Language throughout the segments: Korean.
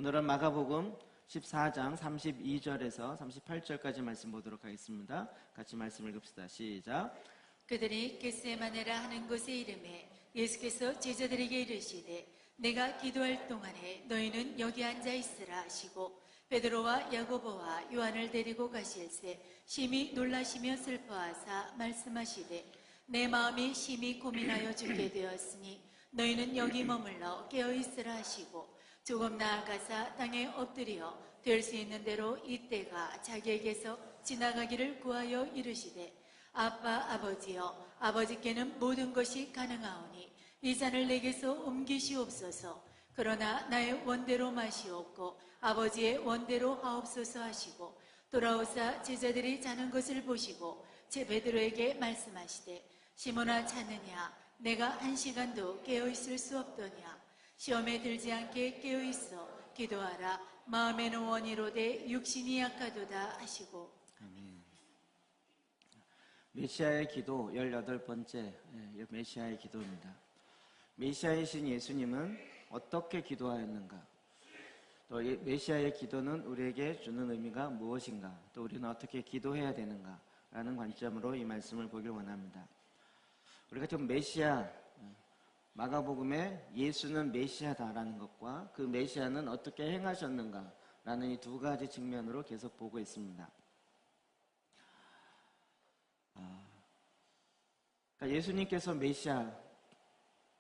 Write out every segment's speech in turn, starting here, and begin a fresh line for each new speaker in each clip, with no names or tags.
오늘은 마가복음 14장 32절에서 38절까지 말씀 보도록 하겠습니다. 같이 말씀 읽읍시다. 시작.
그들이 겟세마네라 하는 곳에 이름에 예수께서 제자들에게 이르시되 내가 기도할 동안에 너희는 여기 앉아 있으라 하시고 베드로와 야고보와 요한을 데리고 가실새 심히 놀라시며 슬퍼하사 말씀하시되 내 마음이 심히 고민하여 죽게 되었으니 너희는 여기 머물러 깨어있으라 하시고 조금 나아가사 땅에 엎드려 될 수 있는 대로 이때가 자기에게서 지나가기를 구하여 이르시되 아빠 아버지여 아버지께는 모든 것이 가능하오니 이 잔을 내게서 옮기시옵소서. 그러나 나의 원대로 마시옵고 아버지의 원대로 하옵소서 하시고 돌아오사 제자들이 자는 것을 보시고 제 베드로에게 말씀하시되 시몬아 자느냐 내가 1시간도 깨어있을 수 없더냐 시험에 들지 않게 깨어있어 기도하라 마음에는 원이로되 육신이 약하도다 하시고.
아멘. 메시아의 기도 18번째 메시아의 기도입니다. 메시아이신 예수님은 어떻게 기도하였는가? 또 메시아의 기도는 우리에게 주는 의미가 무엇인가? 또 우리는 어떻게 기도해야 되는가? 라는 관점으로 이 말씀을 보길 원합니다. 우리가 지금 메시아, 마가복음에 예수는 메시아다라는 것과 그 메시아는 어떻게 행하셨는가? 라는 이 두 가지 측면으로 계속 보고 있습니다. 그러니까 예수님께서 메시아,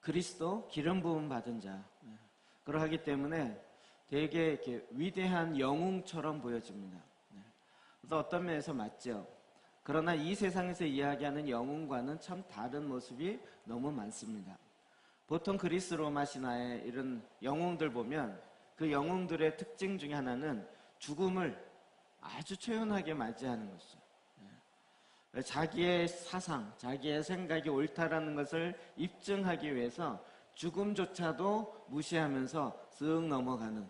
그리스도, 기름 부음 받은 자, 그러하기 때문에 되게 이렇게 위대한 영웅처럼 보여집니다. 그래서 어떤 면에서 맞죠. 그러나 이 세상에서 이야기하는 영웅과는 참 다른 모습이 너무 많습니다. 보통 그리스 로마 신화의 이런 영웅들 보면 그 영웅들의 특징 중에 하나는 죽음을 아주 초연하게 맞이하는 것이죠. 자기의 사상, 자기의 생각이 옳다라는 것을 입증하기 위해서 죽음조차도 무시하면서 쓱 넘어가는,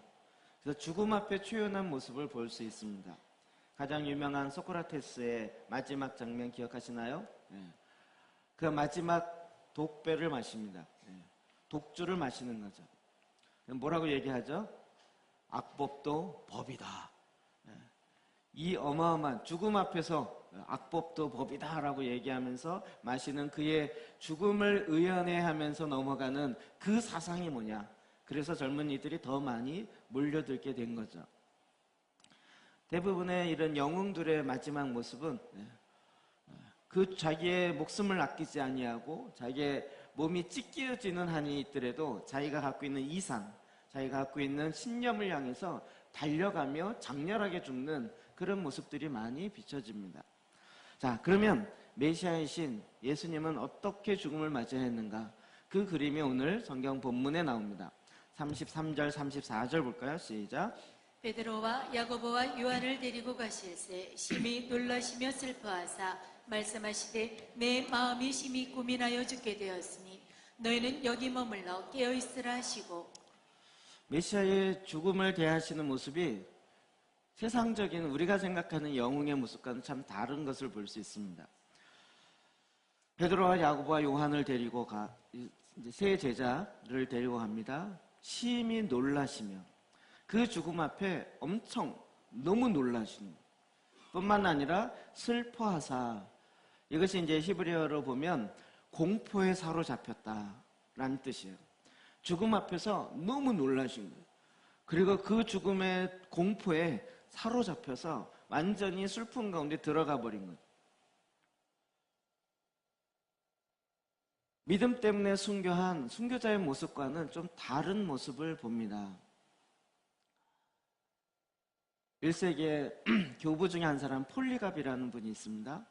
그래서 죽음 앞에 초연한 모습을 볼 수 있습니다. 가장 유명한 소크라테스의 마지막 장면 기억하시나요? 그 마지막 독배를 마십니다. 독주를 마시는 거죠. 뭐라고 얘기하죠? 악법도 법이다. 이 어마어마한 죽음 앞에서 악법도 법이다 라고 얘기하면서 마시는 그의 죽음을 의연해하면서 넘어가는 그 사상이 뭐냐. 그래서 젊은이들이 더 많이 몰려들게 된 거죠. 대부분의 이런 영웅들의 마지막 모습은 그 자기의 목숨을 아끼지 아니하고 자기의 몸이 찢겨지는 한이 있더라도 자기가 갖고 있는 이상, 자기가 갖고 있는 신념을 향해서 달려가며 장렬하게 죽는 그런 모습들이 많이 비춰집니다. 자, 그러면 메시아이신 예수님은 어떻게 죽음을 맞이했는가? 그 그림이 오늘 성경 본문에 나옵니다. 33절, 34절 볼까요? 시작.
베드로와 야고보와 요한을 데리고 가실새 심히 놀라시며 슬퍼하사 말씀하시되 내 마음이 심히 고민하여 죽게 되었으니 너희는 여기 머물러 깨어있으라 하시고.
메시아의 죽음을 대하시는 모습이 세상적인 우리가 생각하는 영웅의 모습과는 참 다른 것을 볼 수 있습니다. 베드로와 야고보와 요한을 데리고 이제 세 제자를 데리고 갑니다. 심히 놀라시며 그 죽음 앞에 엄청 너무 놀라시는 뿐만 아니라 슬퍼하사, 이것이 이제 히브리어로 보면 공포에 사로잡혔다라는 뜻이에요. 죽음 앞에서 너무 놀라신 거예요. 그리고 그 죽음의 공포에 사로잡혀서 완전히 슬픔 가운데 들어가 버린 거예요. 믿음 때문에 순교한 순교자의 모습과는 좀 다른 모습을 봅니다. 1세기에 교부 중에 한 사람 폴리갑이라는 분이 있습니다.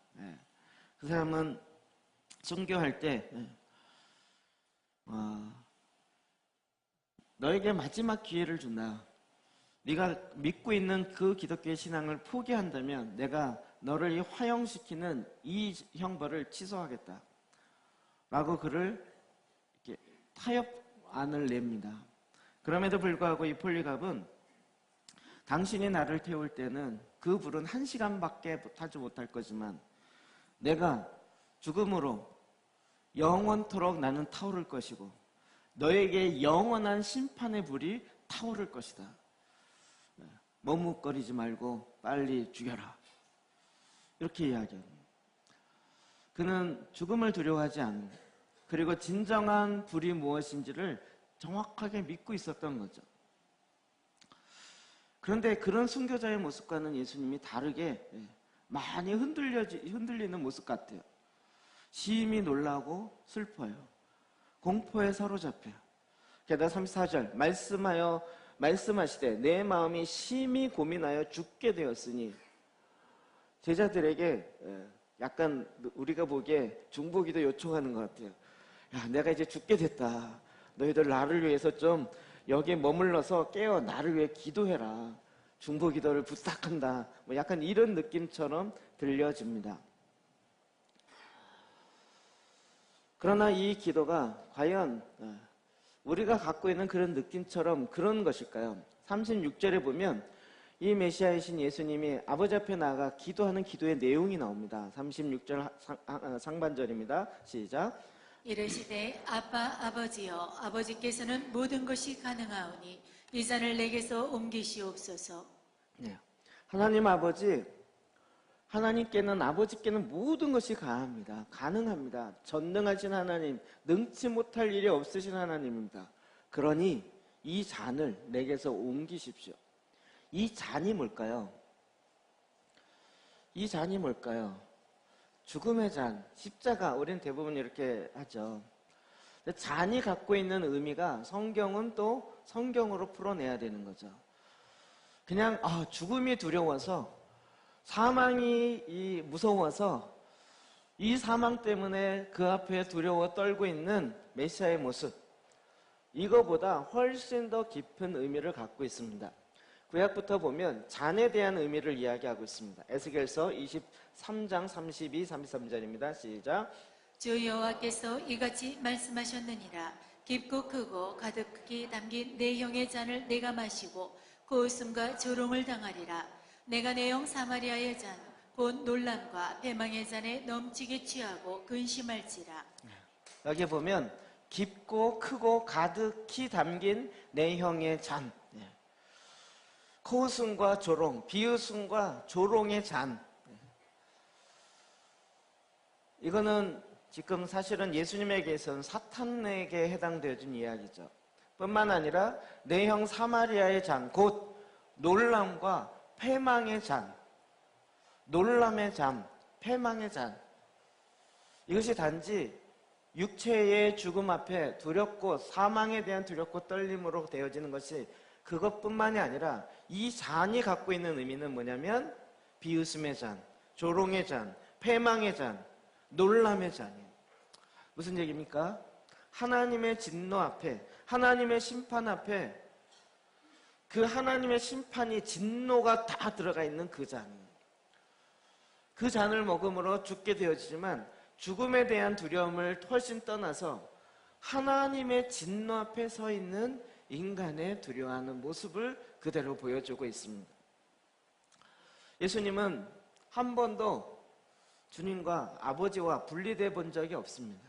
그 사람은 순교할 때 너에게 마지막 기회를 준다. 네가 믿고 있는 그 기독교의 신앙을 포기한다면 내가 너를 화형시키는 이 형벌을 취소하겠다 라고 그를 이렇게 타협안을 냅니다. 그럼에도 불구하고 이 폴리갑은 당신이 나를 태울 때는 그 불은 1시간밖에 타지 못할 거지만 내가 죽음으로 영원토록 나는 타오를 것이고 너에게 영원한 심판의 불이 타오를 것이다. 머뭇거리지 말고 빨리 죽여라. 이렇게 이야기합니다. 그는 죽음을 두려워하지 않는, 그리고 진정한 불이 무엇인지를 정확하게 믿고 있었던 거죠. 그런데 그런 순교자의 모습과는 예수님이 다르게 많이 흔들리는 모습 같아요. 심히 놀라고 슬퍼요. 공포에 사로잡혀요. 게다가 34절 말씀하시되 내 마음이 심히 고민하여 죽게 되었으니, 제자들에게 약간 우리가 보기에 중보기도 요청하는 것 같아요. 야, 내가 이제 죽게 됐다. 너희들 나를 위해서 좀 여기에 머물러서 깨어 나를 위해 기도해라. 중보기도를 부탁한다. 뭐 약간 이런 느낌처럼 들려집니다. 그러나 이 기도가 과연 우리가 갖고 있는 그런 느낌처럼 그런 것일까요? 36절에 보면 이 메시아이신 예수님이 아버지 앞에 나아가 기도하는 기도의 내용이 나옵니다. 36절 상반절입니다. 시작.
이르시되 아빠 아버지여, 아버지께서는 모든 것이 가능하오니 이 잔을 내게서 옮기시옵소서.
네. 하나님 아버지, 하나님께는, 아버지께는 모든 것이 가능합니다. 전능하신 하나님, 능치 못할 일이 없으신 하나님입니다. 그러니 이 잔을 내게서 옮기십시오. 이 잔이 뭘까요? 이 잔이 뭘까요? 죽음의 잔, 십자가, 우리는 대부분 이렇게 하죠. 잔이 갖고 있는 의미가 성경은 또 성경으로 풀어내야 되는 거죠. 그냥 죽음이 두려워서, 사망이 무서워서 이 사망 때문에 그 앞에 두려워 떨고 있는 메시아의 모습, 이거보다 훨씬 더 깊은 의미를 갖고 있습니다. 구약부터 보면 잔에 대한 의미를 이야기하고 있습니다. 에스겔서 23장 32, 33절입니다. 시작.
주 여호와께서 이같이 말씀하셨느니라. 깊고 크고 가득히 담긴 내 형의 잔을 내가 마시고 고웃음과 조롱을 당하리라. 내가 내 형 사마리아의 잔 곧 놀람과 패망의 잔에 넘치게 취하고 근심할지라.
여기 보면 깊고 크고 가득히 담긴 내 형의 잔, 코웃음과 조롱, 비웃음과 조롱의 잔. 이거는 지금 사실은 예수님에게서는 사탄에게 해당되어진 이야기죠. 뿐만 아니라 내 형 사마리아의 잔, 곧 놀람과 패망의 잔, 놀람의 잔, 패망의 잔. 이것이 단지 육체의 죽음 앞에 두렵고 사망에 대한 두렵고 떨림으로 되어지는 것이 그것뿐만이 아니라 이 잔이 갖고 있는 의미는 뭐냐면 비웃음의 잔, 조롱의 잔, 패망의 잔, 놀람의 잔이에요. 무슨 얘기입니까? 하나님의 진노 앞에, 하나님의 심판 앞에 그 하나님의 심판이, 진노가 다 들어가 있는 그 잔이에요. 그 잔을 먹음으로 죽게 되어지지만 죽음에 대한 두려움을 훨씬 떠나서 하나님의 진노 앞에 서 있는 인간의 두려워하는 모습을 그대로 보여주고 있습니다. 예수님은 한 번도 주님과 아버지와 분리돼 본 적이 없습니다.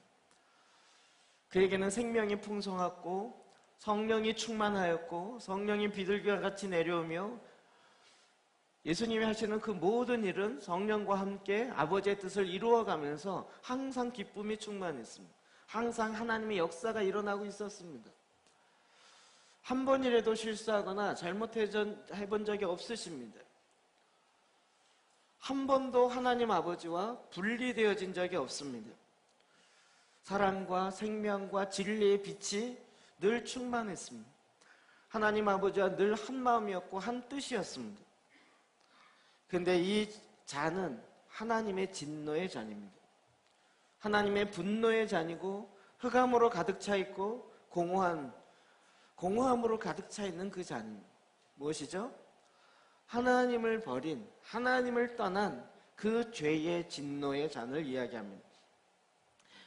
그에게는 생명이 풍성했고 성령이 충만하였고 성령이 비둘기와 같이 내려오며 예수님이 하시는 그 모든 일은 성령과 함께 아버지의 뜻을 이루어가면서 항상 기쁨이 충만했습니다. 항상 하나님의 역사가 일어나고 있었습니다. 한 번이라도 실수하거나 잘못해본 적이 없으십니다. 한 번도 하나님 아버지와 분리되어진 적이 없습니다. 사랑과 생명과 진리의 빛이 늘 충만했습니다. 하나님 아버지와 늘 한 마음이었고 한 뜻이었습니다. 그런데 이 잔은 하나님의 진노의 잔입니다. 하나님의 분노의 잔이고 흑암으로 가득 차 있고 공허함으로 가득 차 있는 그 잔입니다. 무엇이죠? 하나님을 버린, 하나님을 떠난 그 죄의 진노의 잔을 이야기합니다.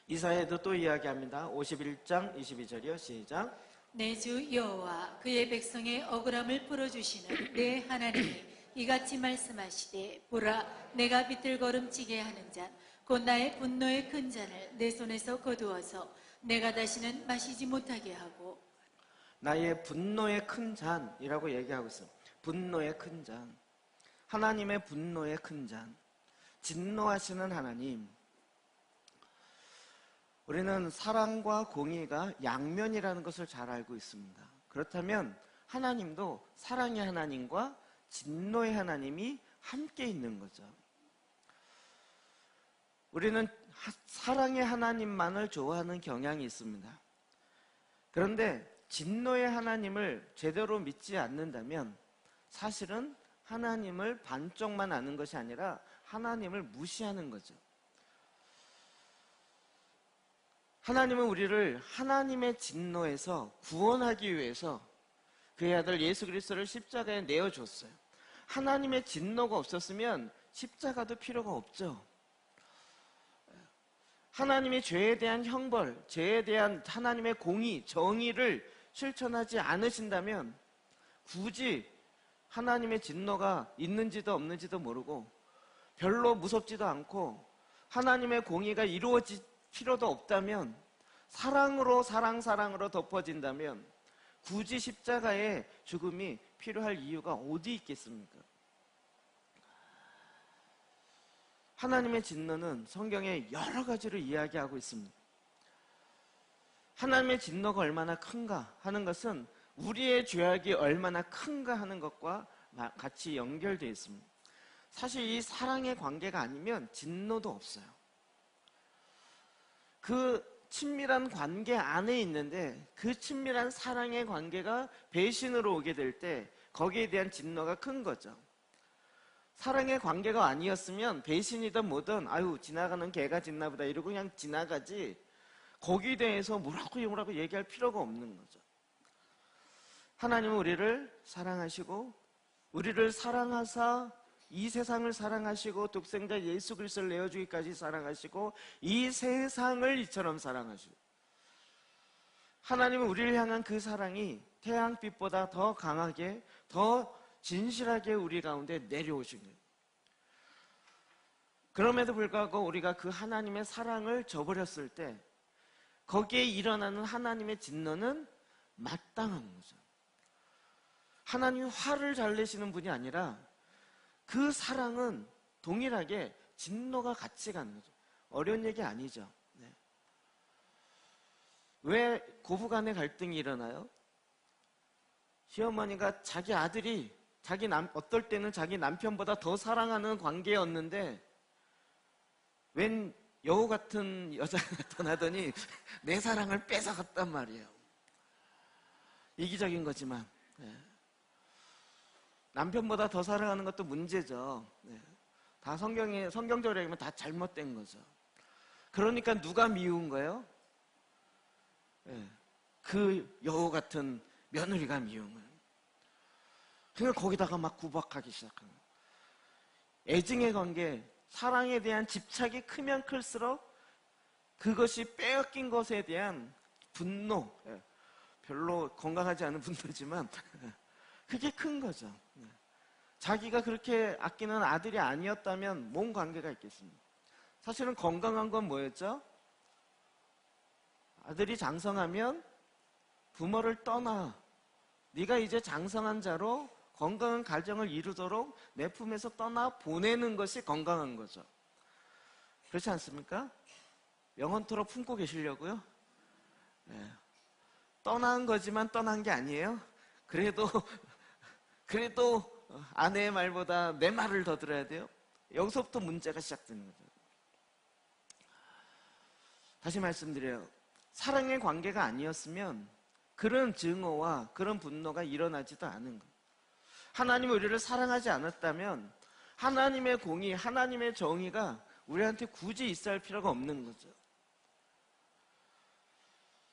이사야도 또 이야기합니다. 51장 22절이요. 시작.
내 주 여호와 그의 백성의 억울함을 풀어주시는 내 하나님이 이같이 말씀하시되 보라 내가 비틀거름치게 하는 잔 곧 나의 분노의 큰 잔을 내 손에서 거두어서 내가 다시는 마시지 못하게 하고.
나의 분노의 큰 잔이라고 얘기하고 있어요. 분노의 큰 잔. 하나님의 분노의 큰 잔. 진노하시는 하나님. 우리는 사랑과 공의가 양면이라는 것을 잘 알고 있습니다. 그렇다면 하나님도 사랑의 하나님과 진노의 하나님이 함께 있는 거죠. 우리는 사랑의 하나님만을 좋아하는 경향이 있습니다. 그런데 진노의 하나님을 제대로 믿지 않는다면 사실은 하나님을 반쪽만 아는 것이 아니라 하나님을 무시하는 거죠. 하나님은 우리를 하나님의 진노에서 구원하기 위해서 그의 아들 예수 그리스도를 십자가에 내어줬어요. 하나님의 진노가 없었으면 십자가도 필요가 없죠. 하나님이 죄에 대한 형벌, 죄에 대한 하나님의 공의, 정의를 실천하지 않으신다면 굳이 하나님의 진노가 있는지도 없는지도 모르고 별로 무섭지도 않고 하나님의 공의가 이루어질 필요도 없다면 사랑으로 덮어진다면 굳이 십자가의 죽음이 필요할 이유가 어디 있겠습니까? 하나님의 진노는 성경에 여러 가지로 이야기하고 있습니다. 하나님의 진노가 얼마나 큰가 하는 것은 우리의 죄악이 얼마나 큰가 하는 것과 같이 연결되어 있습니다. 사실 이 사랑의 관계가 아니면 진노도 없어요. 그 친밀한 관계 안에 있는데 그 친밀한 사랑의 관계가 배신으로 오게 될 때 거기에 대한 진노가 큰 거죠. 사랑의 관계가 아니었으면 배신이든 뭐든 아유 지나가는 개가 짖나 보다 이러고 그냥 지나가지 거기에 대해서 뭐라고 얘기할 필요가 없는 거죠. 하나님은 우리를 사랑하시고 우리를 사랑하사 이 세상을 사랑하시고 독생자 예수 그리스도를 내어주기까지 사랑하시고 이 세상을 이처럼 사랑하시고 하나님은 우리를 향한 그 사랑이 태양빛보다 더 강하게 더 진실하게 우리 가운데 내려오신 거예요. 그럼에도 불구하고 우리가 그 하나님의 사랑을 저버렸을 때 거기에 일어나는 하나님의 진노는 마땅한 거죠. 하나님이 화를 잘 내시는 분이 아니라 그 사랑은 동일하게 진노가 같이 가는 거죠. 어려운 얘기 아니죠. 네. 왜 고부간의 갈등이 일어나요? 시어머니가 자기 아들이 어떨 때는 자기 남편보다 더 사랑하는 관계였는데 웬 여우 같은 여자가 나타나더니 내 사랑을 뺏어갔단 말이에요. 이기적인 거지만 네. 남편보다 더 사랑하는 것도 문제죠. 네. 다 성경적으로 얘기하면 다 잘못된 거죠. 그러니까 누가 미운 거예요? 네. 그 여우 같은 며느리가 미운 거예요. 그러니까 거기다가 막 구박하기 시작하는 거예요. 애증의 관계, 사랑에 대한 집착이 크면 클수록 그것이 빼앗긴 것에 대한 분노, 별로 건강하지 않은 분노지만 그게 큰 거죠. 자기가 그렇게 아끼는 아들이 아니었다면 뭔 관계가 있겠습니까? 사실은 건강한 건 뭐였죠? 아들이 장성하면 부모를 떠나 네가 이제 장성한 자로 건강한 가정을 이루도록 내 품에서 떠나 보내는 것이 건강한 거죠. 그렇지 않습니까? 영원토록 품고 계시려고요? 네. 떠난 거지만 떠난 게 아니에요. 그래도 아내의 말보다 내 말을 더 들어야 돼요. 여기서부터 문제가 시작되는 거죠. 다시 말씀드려요. 사랑의 관계가 아니었으면 그런 증오와 그런 분노가 일어나지도 않은 거예요. 하나님이 우리를 사랑하지 않았다면 하나님의 공의, 하나님의 정의가 우리한테 굳이 있어야 할 필요가 없는 거죠.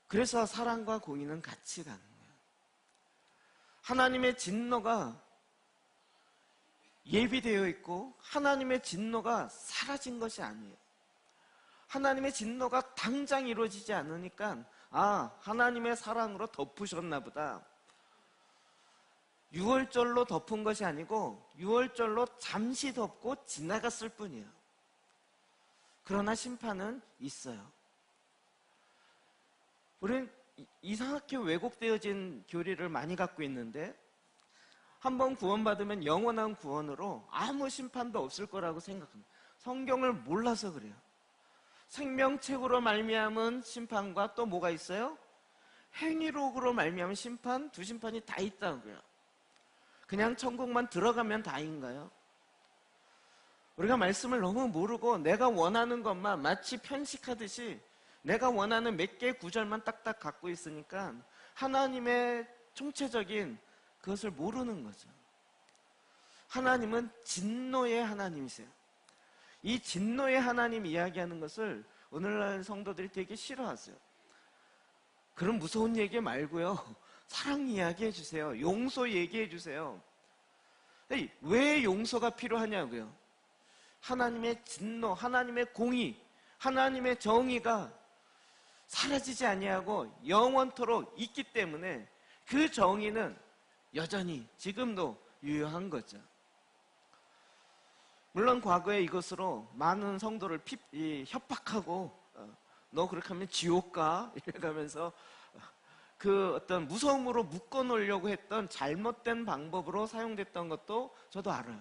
그래서 사랑과 공의는 같이 가는 거예요. 하나님의 진노가 예비되어 있고 하나님의 진노가 사라진 것이 아니에요. 하나님의 진노가 당장 이루어지지 않으니까 하나님의 사랑으로 덮으셨나 보다. 6월절로 덮은 것이 아니고 6월절로 잠시 덮고 지나갔을 뿐이에요. 그러나 심판은 있어요. 우리는 이상하게 왜곡되어진 교리를 많이 갖고 있는데, 한번 구원받으면 영원한 구원으로 아무 심판도 없을 거라고 생각합니다. 성경을 몰라서 그래요. 생명책으로 말미암은 심판과 또 뭐가 있어요? 행위록으로 말미암은 심판, 두 심판이 다 있다고요. 그냥 천국만 들어가면 다인가요? 우리가 말씀을 너무 모르고 내가 원하는 것만 마치 편식하듯이 내가 원하는 몇 개의 구절만 딱딱 갖고 있으니까 하나님의 총체적인 그것을 모르는 거죠. 하나님은 진노의 하나님이세요. 이 진노의 하나님 이야기하는 것을 오늘날 성도들이 되게 싫어하세요. 그런 무서운 얘기 말고요, 사랑 이야기해 주세요. 용서 얘기해 주세요. 왜 용서가 필요하냐고요. 하나님의 진노, 하나님의 공의, 하나님의 정의가 사라지지 아니하고 영원토록 있기 때문에 그 정의는 여전히 지금도 유효한 거죠. 물론 과거에 이것으로 많은 성도를 협박하고 너 그렇게 하면 지옥 가 이래가면서 그 어떤 무서움으로 묶어놓으려고 했던 잘못된 방법으로 사용됐던 것도 저도 알아요.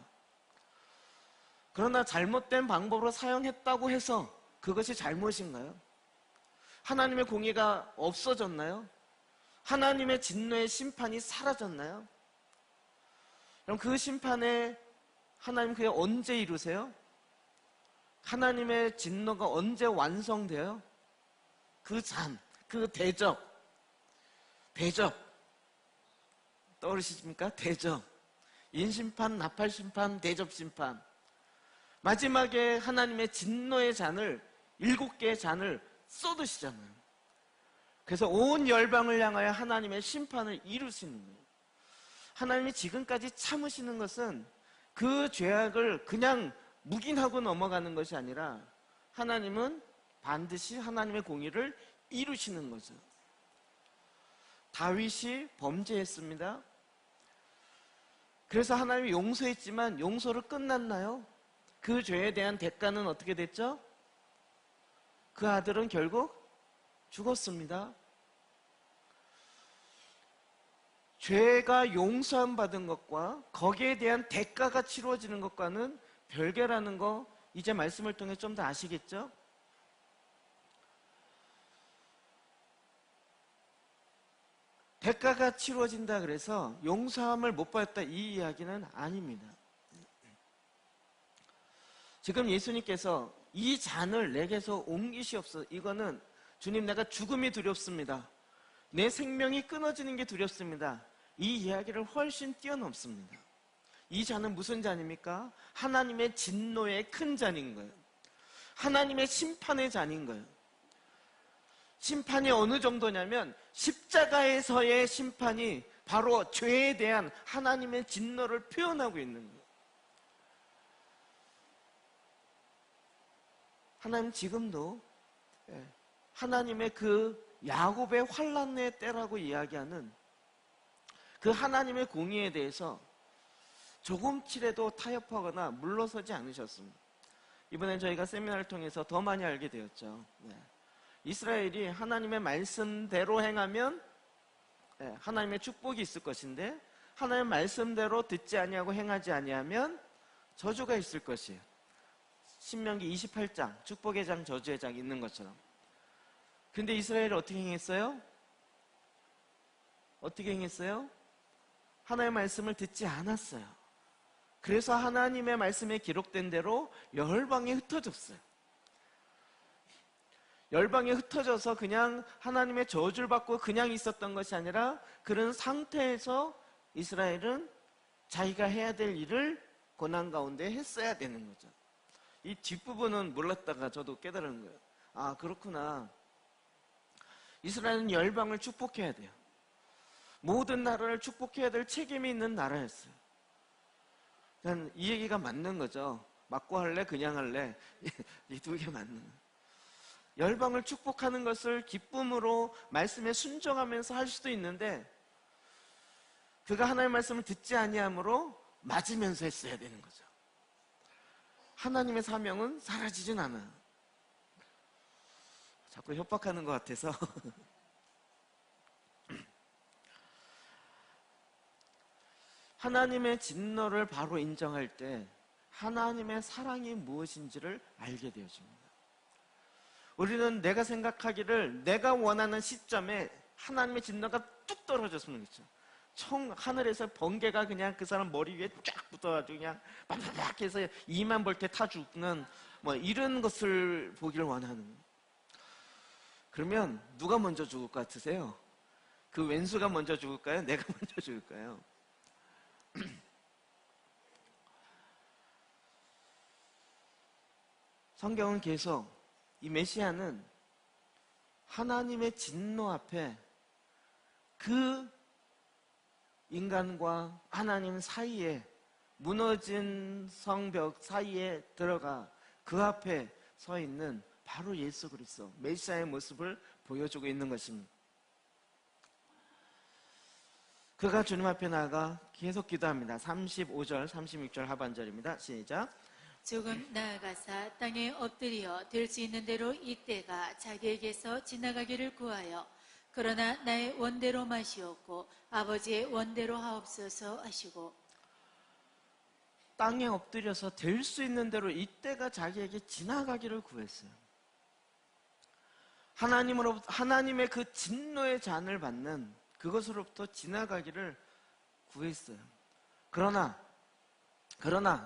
그러나 잘못된 방법으로 사용했다고 해서 그것이 잘못인가요? 하나님의 공의가 없어졌나요? 하나님의 진노의 심판이 사라졌나요? 그럼 그 심판에 하나님 그게 언제 이루세요? 하나님의 진노가 언제 완성돼요? 그 잔, 그 대접 떠오르십니까? 대접, 인심판, 나팔심판, 대접심판. 마지막에 하나님의 진노의 잔을 7개의 잔을 쏟으시잖아요. 그래서 온 열방을 향하여 하나님의 심판을 이루시는 거예요. 하나님이 지금까지 참으시는 것은 그 죄악을 그냥 묵인하고 넘어가는 것이 아니라 하나님은 반드시 하나님의 공의를 이루시는 거죠. 다윗이 범죄했습니다. 그래서 하나님이 용서했지만 용서를 끝났나요? 그 죄에 대한 대가는 어떻게 됐죠? 그 아들은 결국 죽었습니다. 죄가 용서함 받은 것과 거기에 대한 대가가 치루어지는 것과는 별개라는 거 이제 말씀을 통해 좀 더 아시겠죠? 대가가 치루어진다 그래서 용서함을 못 받았다 이 이야기는 아닙니다. 지금 예수님께서 이 잔을 내게서 옮기시옵소서. 이거는 주님 내가 죽음이 두렵습니다. 내 생명이 끊어지는 게 두렵습니다. 이 이야기를 훨씬 뛰어넘습니다. 이 잔은 무슨 잔입니까? 하나님의 진노의 큰 잔인 거예요. 하나님의 심판의 잔인 거예요. 심판이 어느 정도냐면 십자가에서의 심판이 바로 죄에 대한 하나님의 진노를 표현하고 있는 거예요. 하나님 지금도 하나님의 그 야곱의 환난의 때라고 이야기하는 그 하나님의 공의에 대해서 조금치라도 타협하거나 물러서지 않으셨습니다. 이번엔 저희가 세미나를 통해서 더 많이 알게 되었죠. 이스라엘이 하나님의 말씀대로 행하면 하나님의 축복이 있을 것인데 하나님의 말씀대로 듣지 아니하고 행하지 아니하면 저주가 있을 것이에요. 신명기 28장 축복의 장 저주의 장 있는 것처럼. 근데 이스라엘이 어떻게 행했어요? 어떻게 행했어요? 하나님의 말씀을 듣지 않았어요. 그래서 하나님의 말씀에 기록된 대로 열방에 흩어졌어요. 열방에 흩어져서 그냥 하나님의 저주를 받고 그냥 있었던 것이 아니라 그런 상태에서 이스라엘은 자기가 해야 될 일을 고난 가운데 했어야 되는 거죠. 이 뒷부분은 몰랐다가 저도 깨달은 거예요. 아, 그렇구나. 이스라엘은 열방을 축복해야 돼요. 모든 나라를 축복해야 될 책임이 있는 나라였어요. 난 이 얘기가 맞는 거죠. 맞고 할래? 그냥 할래? 이 두 개 맞는 거예요. 열방을 축복하는 것을 기쁨으로 말씀에 순종하면서 할 수도 있는데 그가 하나님의 말씀을 듣지 아니하므로 맞으면서 했어야 되는 거죠. 하나님의 사명은 사라지진 않아요. 자꾸 협박하는 것 같아서 하나님의 진노를 바로 인정할 때 하나님의 사랑이 무엇인지를 알게 되어집니다. 우리는 내가 생각하기를 내가 원하는 시점에 하나님의 진노가 뚝 떨어졌으면 좋겠죠. 하늘에서 번개가 그냥 그 사람 머리 위에 쫙 붙어가지고 그냥 빡빡 해서 2만 볼트 타 죽는 뭐 이런 것을 보기를 원하는. 그러면 누가 먼저 죽을 것 같으세요? 그 왼수가 먼저 죽을까요? 내가 먼저 죽을까요? 성경은 계속 이 메시아는 하나님의 진노 앞에 그 인간과 하나님 사이에 무너진 성벽 사이에 들어가 그 앞에 서 있는 바로 예수 그리스도 메시아의 모습을 보여주고 있는 것입니다. 그가 주님 앞에 나아가 계속 기도합니다. 35절, 36절 하반절입니다. 시작.
조금 나아가사 땅에 엎드려 될 수 있는 대로 이때가 자기에게서 지나가기를 구하여 그러나 나의 원대로 마시옵고 아버지의 원대로 하옵소서 하시고
땅에 엎드려서 될 수 있는 대로 이때가 자기에게 지나가기를 구했어요. 하나님의 그 진노의 잔을 받는 그것으로부터 지나가기를 구했어요. 그러나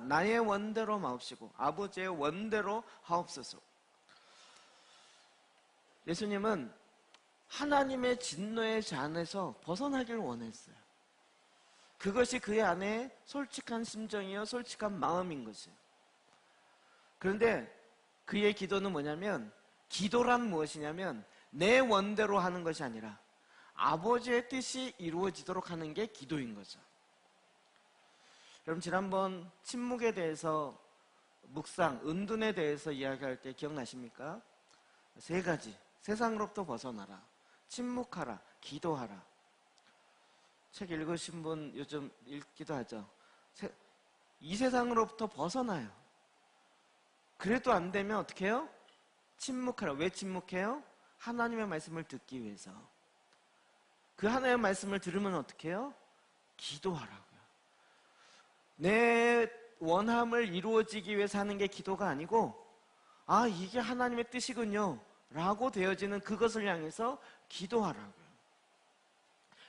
나의 원대로 마옵시고 아버지의 원대로 하옵소서. 예수님은 하나님의 진노의 잔에서 벗어나기를 원했어요. 그것이 그의 안에 솔직한 심정이요 솔직한 마음인 것이에요. 그런데 그의 기도는 뭐냐면, 기도란 무엇이냐면 내 원대로 하는 것이 아니라 아버지의 뜻이 이루어지도록 하는 게 기도인 거죠. 여러분, 지난번 침묵에 대해서 묵상, 은둔에 대해서 이야기할 때 기억나십니까? 3가지. 세상으로부터 벗어나라, 침묵하라, 기도하라. 책 읽으신 분 요즘 읽기도 하죠. 이 세상으로부터 벗어나요. 그래도 안 되면 어떻게 해요? 침묵하라. 왜 침묵해요? 하나님의 말씀을 듣기 위해서. 그 하나님의 말씀을 들으면 어떻게 해요? 기도하라고요. 내 원함을 이루어지기 위해서 하는 게 기도가 아니고, 아, 이게 하나님의 뜻이군요 라고 되어지는 그것을 향해서 기도하라고요.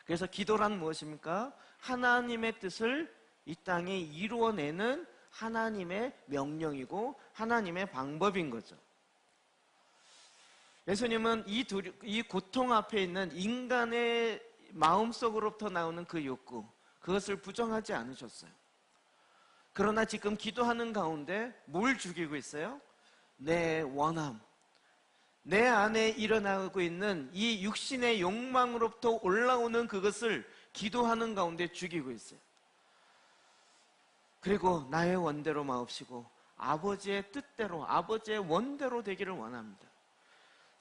그래서 기도란 무엇입니까? 하나님의 뜻을 이 땅에 이루어내는 하나님의 명령이고 하나님의 방법인 거죠. 예수님은 이 고통 앞에 있는 인간의 마음속으로부터 나오는 그 욕구, 그것을 부정하지 않으셨어요. 그러나 지금 기도하는 가운데 뭘 죽이고 있어요? 내 원함, 내 안에 일어나고 있는 이 육신의 욕망으로부터 올라오는 그것을 기도하는 가운데 죽이고 있어요. 그리고 나의 원대로 마옵시고 아버지의 뜻대로, 아버지의 원대로 되기를 원합니다.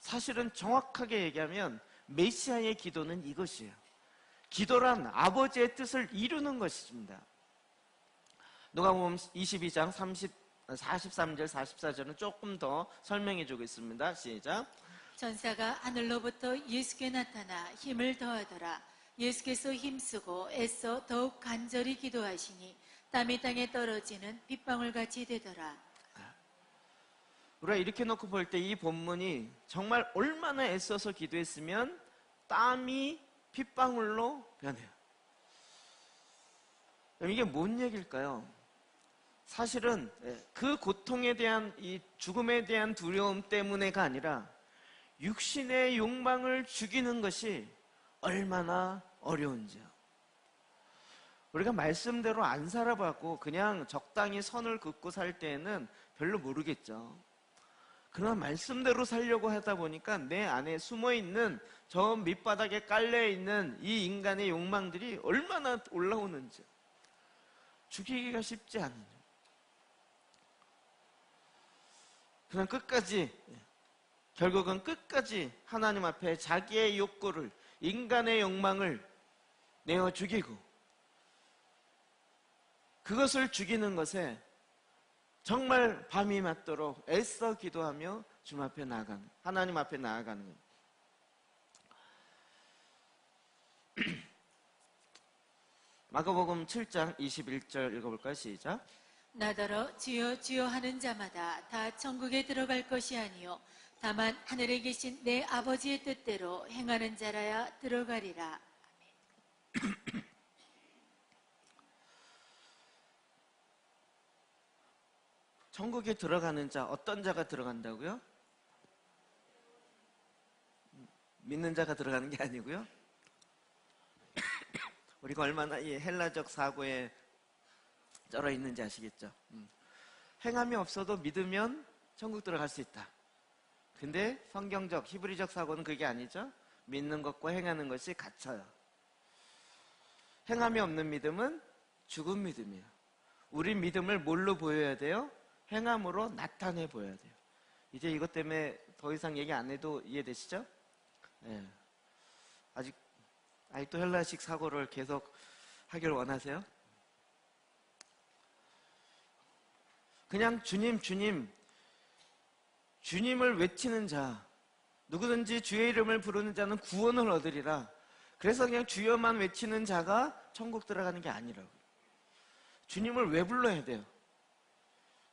사실은 정확하게 얘기하면 메시아의 기도는 이것이에요. 기도란 아버지의 뜻을 이루는 것입니다. 누가복음 22장 43절 44절은 조금 더 설명해 주고 있습니다. 시작.
전사가 하늘로부터 예수께 나타나 힘을 더하더라. 예수께서 힘쓰고 애써 더욱 간절히 기도하시니 땀이 땅에 떨어지는 빗방울같이 되더라.
우리가 이렇게 놓고 볼 때 이 본문이 정말 얼마나 애써서 기도했으면 땀이 핏방울로 변해요. 이게 뭔 얘기일까요? 사실은 그 고통에 대한, 이 죽음에 대한 두려움 때문에가 아니라 육신의 욕망을 죽이는 것이 얼마나 어려운지요. 우리가 말씀대로 안 살아봤고 그냥 적당히 선을 긋고 살 때에는 별로 모르겠죠. 그러나 말씀대로 살려고 하다 보니까 내 안에 숨어있는, 저 밑바닥에 깔려있는 이 인간의 욕망들이 얼마나 올라오는지 죽이기가 쉽지 않은. 그냥 결국은 끝까지 하나님 앞에 자기의 욕구를, 인간의 욕망을 내어 죽이고, 그것을 죽이는 것에 정말 밤이 맞도록 애써 기도하며 주님 앞에 나아가는, 하나님 앞에 나아가는 겁니다. 마가복음 7장 21절 읽어볼까요? 시작.
나더러 주여 주여 하는 자마다 다 천국에 들어갈 것이 아니요 다만 하늘에 계신 내 아버지의 뜻대로 행하는 자라야 들어가리라.
천국에 들어가는 자, 어떤 자가 들어간다고요? 믿는 자가 들어가는 게 아니고요. 우리가 얼마나 이 헬라적 사고에 쩔어 있는지 아시겠죠? 행함이 없어도 믿으면 천국 들어갈 수 있다. 근데 성경적, 히브리적 사고는 그게 아니죠. 믿는 것과 행하는 것이 같아요. 행함이 없는 믿음은 죽은 믿음이에요. 우리 믿음을 뭘로 보여야 돼요? 행함으로 나타내 보여야 돼요. 이제 이것 때문에 더 이상 얘기 안 해도 이해되시죠? 네. 아직도 헬라식 사고를 계속 하길 원하세요? 그냥 주님, 주님, 주님을 외치는 자, 누구든지 주의 이름을 부르는 자는 구원을 얻으리라. 그래서 그냥 주여만 외치는 자가 천국 들어가는 게 아니라고. 주님을 왜 불러야 돼요?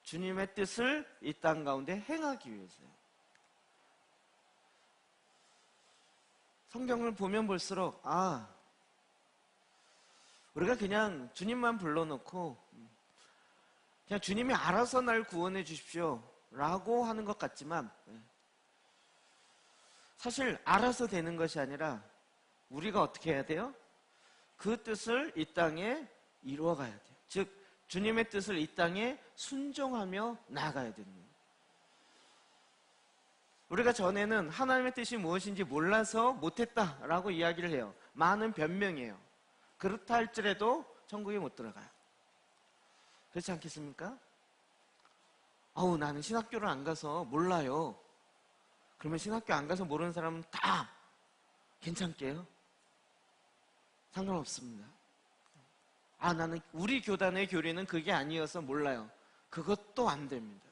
주님의 뜻을 이 땅 가운데 행하기 위해서요. 성경을 보면 볼수록 우리가 그냥 주님만 불러놓고 그냥 주님이 알아서 날 구원해 주십시오 라고 하는 것 같지만 사실 알아서 되는 것이 아니라 우리가 어떻게 해야 돼요? 그 뜻을 이 땅에 이루어 가야 돼요. 즉 주님의 뜻을 이 땅에 순종하며 나아가야 되는 거예요. 우리가 전에는 하나님의 뜻이 무엇인지 몰라서 못했다라고 이야기를 해요. 많은 변명이에요. 그렇다 할지라도 천국에 못 들어가요. 그렇지 않겠습니까? 나는 신학교를 안 가서 몰라요. 그러면 신학교 안 가서 모르는 사람은 다 괜찮게요? 상관없습니다. 나는 우리 교단의 교리는 그게 아니어서 몰라요. 그것도 안 됩니다.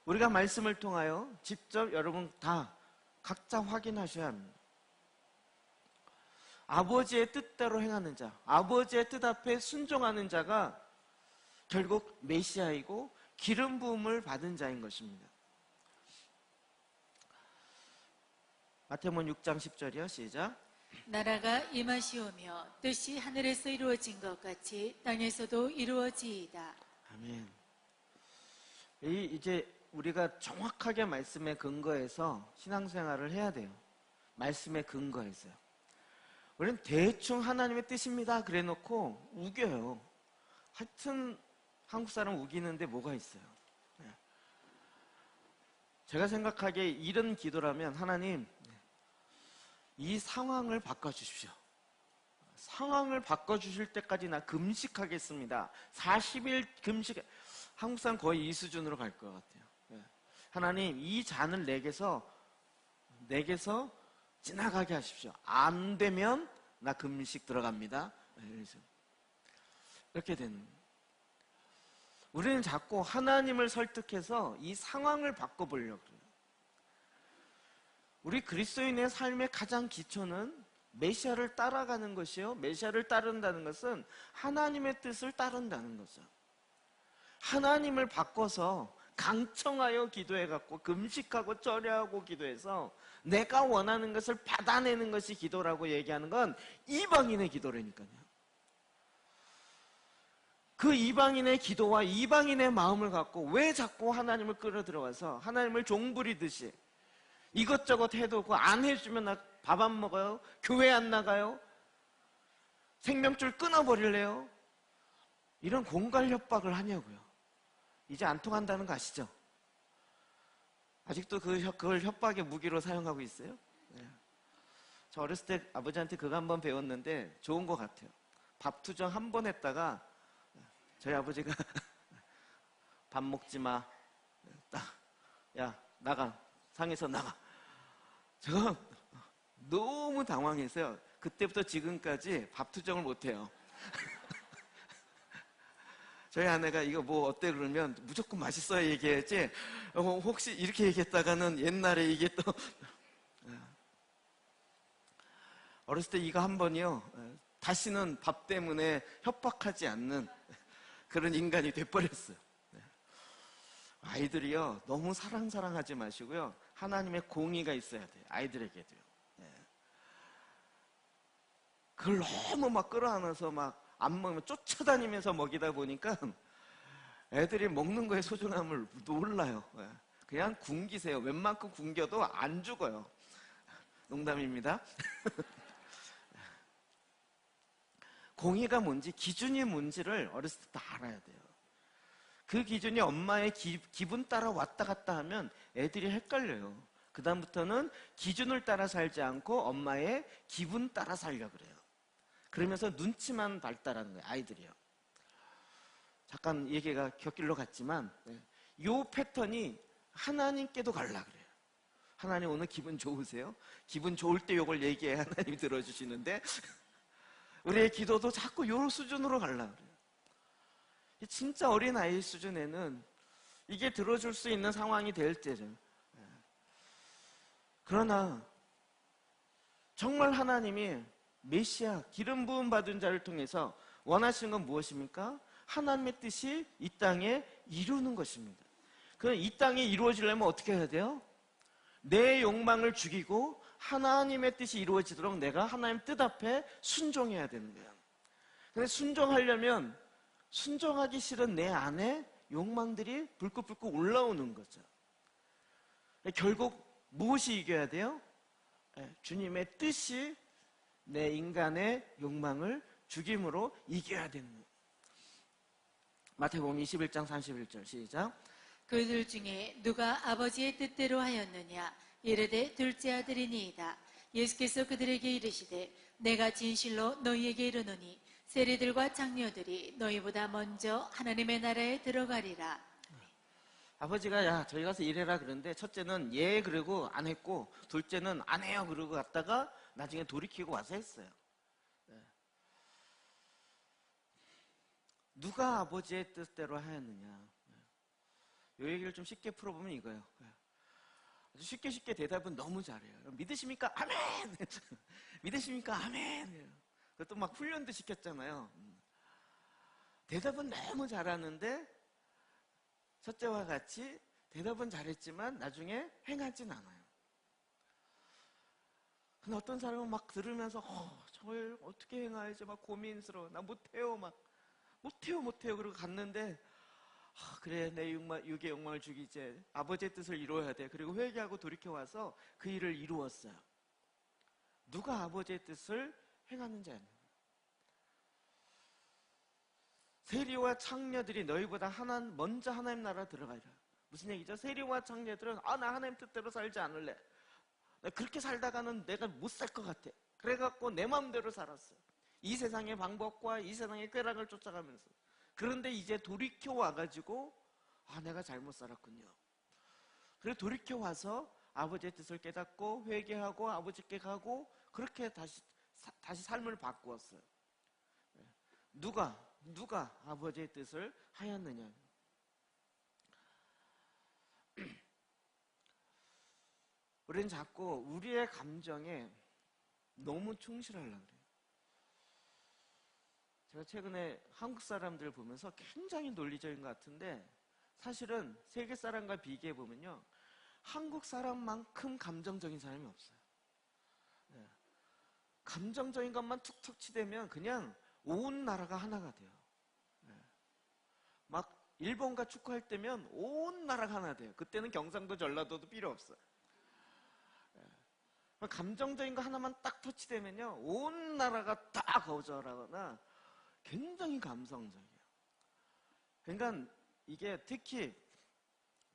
우리가 말씀을 통하여 직접 여러분 다 각자 확인하셔야 합니다. 아버지의 뜻대로 행하는 자, 아버지의 뜻 앞에 순종하는 자가 결국 메시아이고 기름 부음을 받은 자인 것입니다. 마태복음 6장 10절이요. 시작.
나라가 임하시오며 뜻이 하늘에서 이루어진 것 같이 땅에서도 이루어지이다.
아멘. 이제 우리가 정확하게 말씀에 근거해서 신앙생활을 해야 돼요. 말씀에 근거해서요. 우리는 대충 하나님의 뜻입니다 그래 놓고 우겨요. 하여튼 한국 사람 우기는데 뭐가 있어요. 제가 생각하기에 이런 기도라면 하나님 이 상황을 바꿔주십시오. 상황을 바꿔주실 때까지 나 금식하겠습니다. 40일 금식. 한국 사람 거의 이 수준으로 갈 것 같아요. 하나님 이 잔을 내게서 지나가게 하십시오. 안 되면 나 금식 들어갑니다. 이렇게 되는 거예요. 우리는 자꾸 하나님을 설득해서 이 상황을 바꿔보려고 해요. 우리 그리스도인의 삶의 가장 기초는 메시아를 따라가는 것이요. 메시아를 따른다는 것은 하나님의 뜻을 따른다는 거죠. 하나님을 바꿔서 강청하여 기도해갖고 금식하고 절야하고 기도해서 내가 원하는 것을 받아내는 것이 기도라고 얘기하는 건 이방인의 기도라니까요. 그 이방인의 기도와 이방인의 마음을 갖고 왜 자꾸 하나님을 끌어들어와서 하나님을 종부리듯이 이것저것 해도 그거 안 해주면 나 밥 안 먹어요? 교회 안 나가요? 생명줄 끊어버릴래요? 이런 공갈 협박을 하냐고요. 이제 안 통한다는 거 아시죠? 아직도 그걸 협박의 무기로 사용하고 있어요? 네. 저 어렸을 때 아버지한테 그거 한번 배웠는데 좋은 것 같아요. 밥 투정 한 번 했다가 저희 아버지가 밥 먹지 마. 야 나가. 상에서 나가. 제가 너무 당황해서요. 그때부터 지금까지 밥 투정을 못해요. 저희 아내가 이거 뭐 어때 그러면 무조건 맛있어야 얘기해야지 혹시 이렇게 얘기했다가는 옛날에 이게 또 어렸을 때 이거 한 번이요 다시는 밥 때문에 협박하지 않는 그런 인간이 돼버렸어요. 아이들이요, 너무 사랑하지 마시고요, 하나님의 공의가 있어야 돼요, 아이들에게도요. 그걸 너무 막 끌어안아서 막 안 먹으면 쫓아다니면서 먹이다 보니까 애들이 먹는 거에 소중함을 몰라요. 그냥 굶기세요. 웬만큼 굶겨도 안 죽어요. 농담입니다. 공의가 뭔지, 기준이 뭔지를 어렸을 때 다 알아야 돼요. 그 기준이 엄마의 기분 따라 왔다 갔다 하면 애들이 헷갈려요. 그 다음부터는 기준을 따라 살지 않고 엄마의 기분 따라 살려고 그래요. 그러면서 눈치만 발달하는 거예요, 아이들이요. 잠깐 얘기가 곁길로 갔지만 이 패턴이 하나님께도 갈라 그래요. 하나님 오늘 기분 좋으세요? 기분 좋을 때 이걸 얘기해야 하나님이 들어주시는데 우리의 기도도 자꾸 이 수준으로 갈라 그래요. 진짜 어린아이 수준에는 이게 들어줄 수 있는 상황이 될 때죠. 그러나 정말 하나님이 메시아, 기름 부음 받은 자를 통해서 원하시는 건 무엇입니까? 하나님의 뜻이 이 땅에 이루는 것입니다. 그럼 이 땅에 이루어지려면 어떻게 해야 돼요? 내 욕망을 죽이고 하나님의 뜻이 이루어지도록 내가 하나님 뜻 앞에 순종해야 되는 거예요. 근데 순종하려면 순종하기 싫은 내 안에 욕망들이 불끈불끈 올라오는 거죠. 결국 무엇이 이겨야 돼요? 주님의 뜻이 내 인간의 욕망을 죽임으로 이겨야 되는 거예요. 마태복음 21장 31절 시작.
그들 중에 누가 아버지의 뜻대로 하였느냐 이르되 둘째 아들이니이다. 예수께서 그들에게 이르시되 내가 진실로 너희에게 이르노니 세리들과 장녀들이 너희보다 먼저 하나님의 나라에 들어가리라.
아버지가 야 저희 가서 일해라 그러는데 첫째는 예 그러고 안 했고 둘째는 안 해요 그러고 갔다가 나중에 돌이키고 와서 했어요. 누가 아버지의 뜻대로 하였느냐. 이 얘기를 좀 쉽게 풀어보면 이거예요. 아주 쉽게 대답은 너무 잘해요. 믿으십니까? 아멘! 믿으십니까? 아멘! 그것도 막 훈련도 시켰잖아요. 대답은 너무 잘하는데 첫째와 같이 대답은 잘했지만 나중에 행하진 않아요. 근데 어떤 사람은 막 들으면서 저걸 어떻게 행해야지 막 고민스러워. 나 못해요. 막 못해요. 그러고 갔는데 그래 내 육의 욕망을 죽이지 아버지의 뜻을 이루어야 돼. 그리고 회개하고 돌이켜와서 그 일을 이루었어요. 누가 아버지의 뜻을 행하는지 아는 거예요. 세리와 창녀들이 너희보다 먼저 하나님 나라 들어가리라. 무슨 얘기죠? 세리와 창녀들은 나 하나님 뜻대로 살지 않을래. 그렇게 살다가는 내가 못 살 것 같아. 그래갖고 내 마음대로 살았어요. 이 세상의 방법과 이 세상의 쾌락을 쫓아가면서. 그런데 이제 돌이켜 와가지고 내가 잘못 살았군요. 그리고 돌이켜 와서 아버지의 뜻을 깨닫고 회개하고 아버지께 가고 그렇게 다시 삶을 바꾸었어요. 누가 아버지의 뜻을 하였느냐. 우리는 자꾸 우리의 감정에 너무 충실하려고 그래요. 제가 최근에 한국 사람들 보면서 굉장히 논리적인 것 같은데 사실은 세계 사람과 비교해 보면요, 한국 사람만큼 감정적인 사람이 없어요. 감정적인 것만 툭툭 치대면 그냥 온 나라가 하나가 돼요. 막 일본과 축구할 때면 온 나라가 하나 돼요. 그때는 경상도 전라도도 필요 없어요. 감정적인 거 하나만 딱 터치되면요 온 나라가 다 거절하거나 굉장히 감성적이에요. 그러니까 이게 특히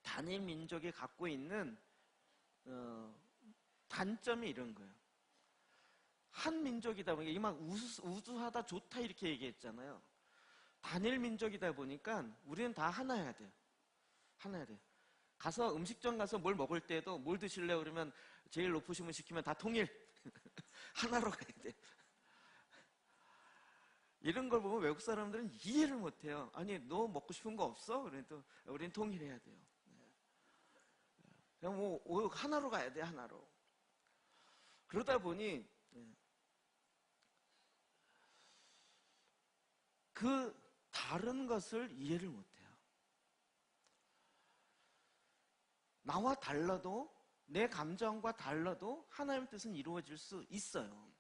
단일 민족이 갖고 있는 단점이 이런 거예요. 한 민족이다 보니까 막 우수하다 좋다 이렇게 얘기했잖아요. 단일 민족이다 보니까 우리는 다 하나여야 돼요. 하나여야 돼요. 가서 음식점 가서 뭘 먹을 때도 뭘 드실래요? 그러면 제일 높으신 분 시키면 다 통일. 하나로 가야 돼. 이런 걸 보면 외국 사람들은 이해를 못해요. 아니 너 먹고 싶은 거 없어? 그래도 우리는 통일해야 돼요. 그냥 뭐 하나로 가야 돼. 하나로. 그러다 보니 그 다른 것을 이해를 못해요. 나와 달라도, 내 감정과 달라도 하나님의 뜻은 이루어질 수 있어요.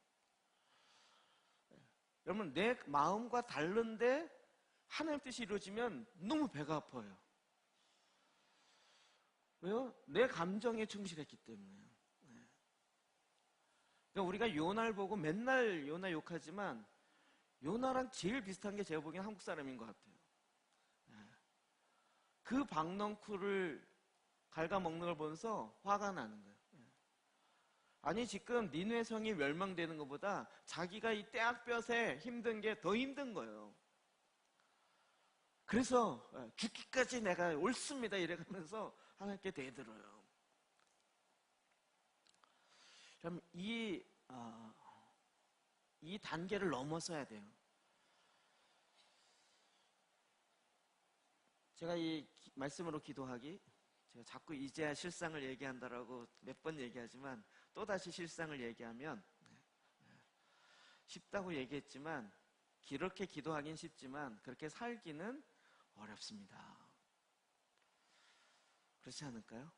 여러분, 내 마음과 다른데 하나님의 뜻이 이루어지면 너무 배가 아파요. 왜요? 내 감정에 충실했기 때문에요. 그러니까 우리가 요나를 보고 맨날 요나 욕하지만 요나랑 제일 비슷한 게 제가 보기엔 한국 사람인 것 같아요. 그 박넝쿨을 갉아먹는 걸 보면서 화가 나는 거예요. 아니, 지금 니느웨 성이 멸망되는 것보다 자기가 이 떼약볕에 힘든 게 더 힘든 거예요. 그래서 죽기까지 내가 옳습니다 이래가면서 하나님께 대들어요. 그럼 이 단계를 넘어서야 돼요. 제가 이 말씀으로 기도하기, 제가 자꾸 이제야 실상을 얘기한다라고 몇 번 얘기하지만 또다시 실상을 얘기하면 쉽다고 얘기했지만, 그렇게 기도하긴 쉽지만 그렇게 살기는 어렵습니다. 그렇지 않을까요?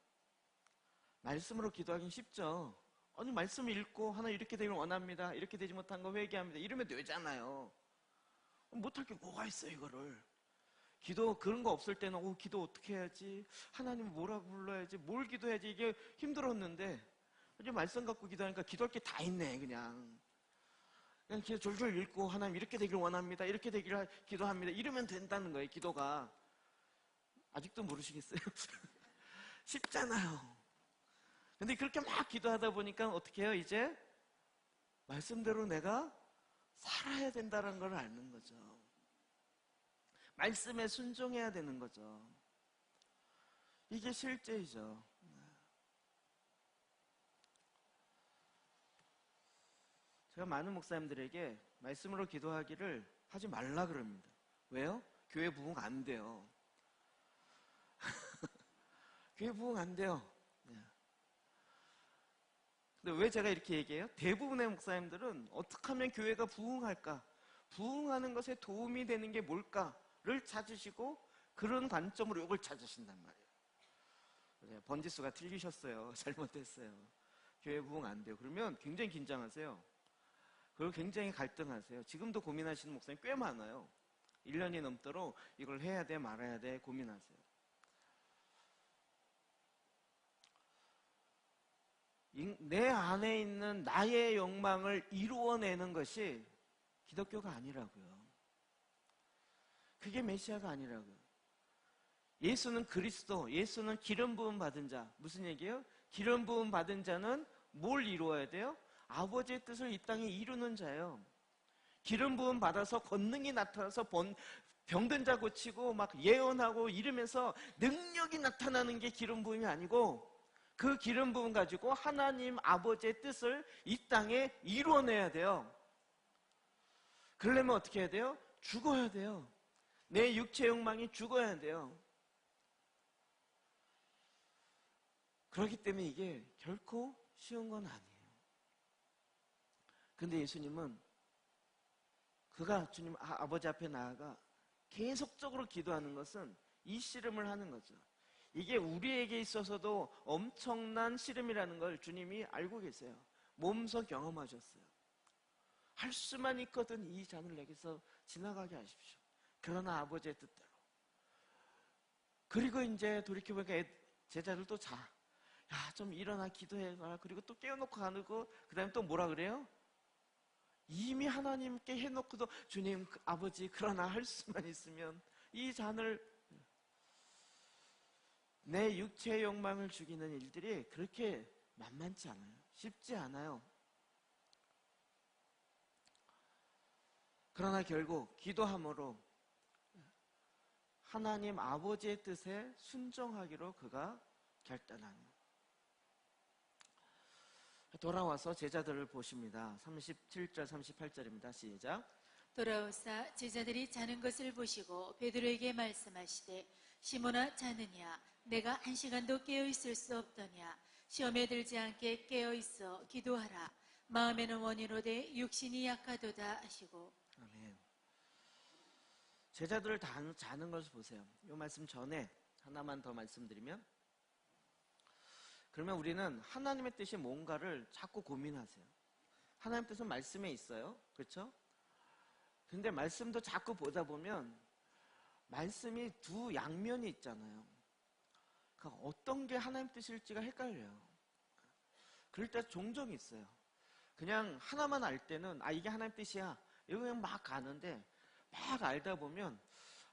말씀으로 기도하긴 쉽죠. 아니, 말씀을 읽고 하나님 이렇게 되길 원합니다, 이렇게 되지 못한 거 회개합니다 이러면 되잖아요. 못할 게 뭐가 있어요 이거를. 기도 그런 거 없을 때는 기도 어떻게 해야지, 하나님 뭐라고 불러야지, 뭘 기도해야지, 이게 힘들었는데 이제 말씀 갖고 기도하니까 기도할 게 다 있네. 그냥 그냥 졸졸 읽고 하나님 이렇게 되길 원합니다, 이렇게 되길 기도합니다 이러면 된다는 거예요. 기도가 아직도 모르시겠어요? 쉽잖아요. 근데 그렇게 막 기도하다 보니까 어떻게 해요? 이제 말씀대로 내가 살아야 된다는 걸 아는 거죠. 말씀에 순종해야 되는 거죠. 이게 실제이죠. 제가 많은 목사님들에게 말씀으로 기도하기를 하지 말라 그럽니다. 왜요? 교회 부흥 안 돼요. 교회 부흥 안 돼요. 근데 왜 제가 이렇게 얘기해요? 대부분의 목사님들은 어떻게 하면 교회가 부흥할까? 부흥하는 것에 도움이 되는 게 뭘까를 찾으시고 그런 관점으로 이걸 찾으신단 말이에요. 번지수가 틀리셨어요. 잘못했어요. 교회 부흥 안 돼요. 그러면 굉장히 긴장하세요. 그리고 굉장히 갈등하세요. 지금도 고민하시는 목사님 꽤 많아요. 1년이 넘도록 이걸 해야 돼 말아야 돼 고민하세요. 내 안에 있는 나의 욕망을 이루어내는 것이 기독교가 아니라고요. 그게 메시아가 아니라고요. 예수는 그리스도, 예수는 기름 부음 받은 자. 무슨 얘기예요? 기름 부음 받은 자는 뭘 이루어야 돼요? 아버지의 뜻을 이 땅에 이루는 자예요. 기름 부음 받아서 권능이 나타나서 병든 자 고치고 막 예언하고 이러면서 능력이 나타나는 게 기름 부음이 아니고, 그 기름 부음 가지고 하나님 아버지의 뜻을 이 땅에 이루어내야 돼요. 그러려면 어떻게 해야 돼요? 죽어야 돼요. 내 육체 욕망이 죽어야 돼요. 그렇기 때문에 이게 결코 쉬운 건 아니에요. 근데 예수님은 그가 주님 아버지 앞에 나아가 계속적으로 기도하는 것은 이 씨름을 하는 거죠. 이게 우리에게 있어서도 엄청난 씨름이라는 걸 주님이 알고 계세요. 몸소 경험하셨어요. 할 수만 있거든 이 잔을 내게서 지나가게 하십시오. 그러나 아버지의 뜻대로. 그리고 이제 돌이켜보니까 제자들도 야, 좀 일어나 기도해라. 그리고 또 깨워놓고 가고, 그 다음에 또 뭐라 그래요? 이미 하나님께 해놓고도 주님 아버지 그러나 할 수만 있으면 이 잔을, 내 육체의 욕망을 죽이는 일들이 그렇게 만만치 않아요. 쉽지 않아요. 그러나 결국 기도함으로 하나님 아버지의 뜻에 순종하기로 그가 결단합니다. 돌아와서 제자들을 보십니다. 37절 38절입니다. 시작.
돌아오사 제자들이 자는 것을 보시고 베드로에게 말씀하시되 시몬아 자느냐 내가 1시간도 깨어있을 수 없더냐 시험에 들지 않게 깨어있어 기도하라 마음에는 원이로되 육신이 약하도다 하시고.
아멘. 제자들을 다 자는 것을 보세요. 이 말씀 전에 하나만 더 말씀드리면, 그러면 우리는 하나님의 뜻이 뭔가를 자꾸 고민하세요. 하나님 뜻은 말씀에 있어요. 그렇죠? 근데 말씀도 자꾸 보다 보면 말씀이 두 양면이 있잖아요. 그러니까 어떤 게 하나님 뜻일지가 헷갈려요. 그럴 때 종종 있어요. 그냥 하나만 알 때는 이게 하나님 뜻이야. 이거 그냥 막 가는데 막 알다 보면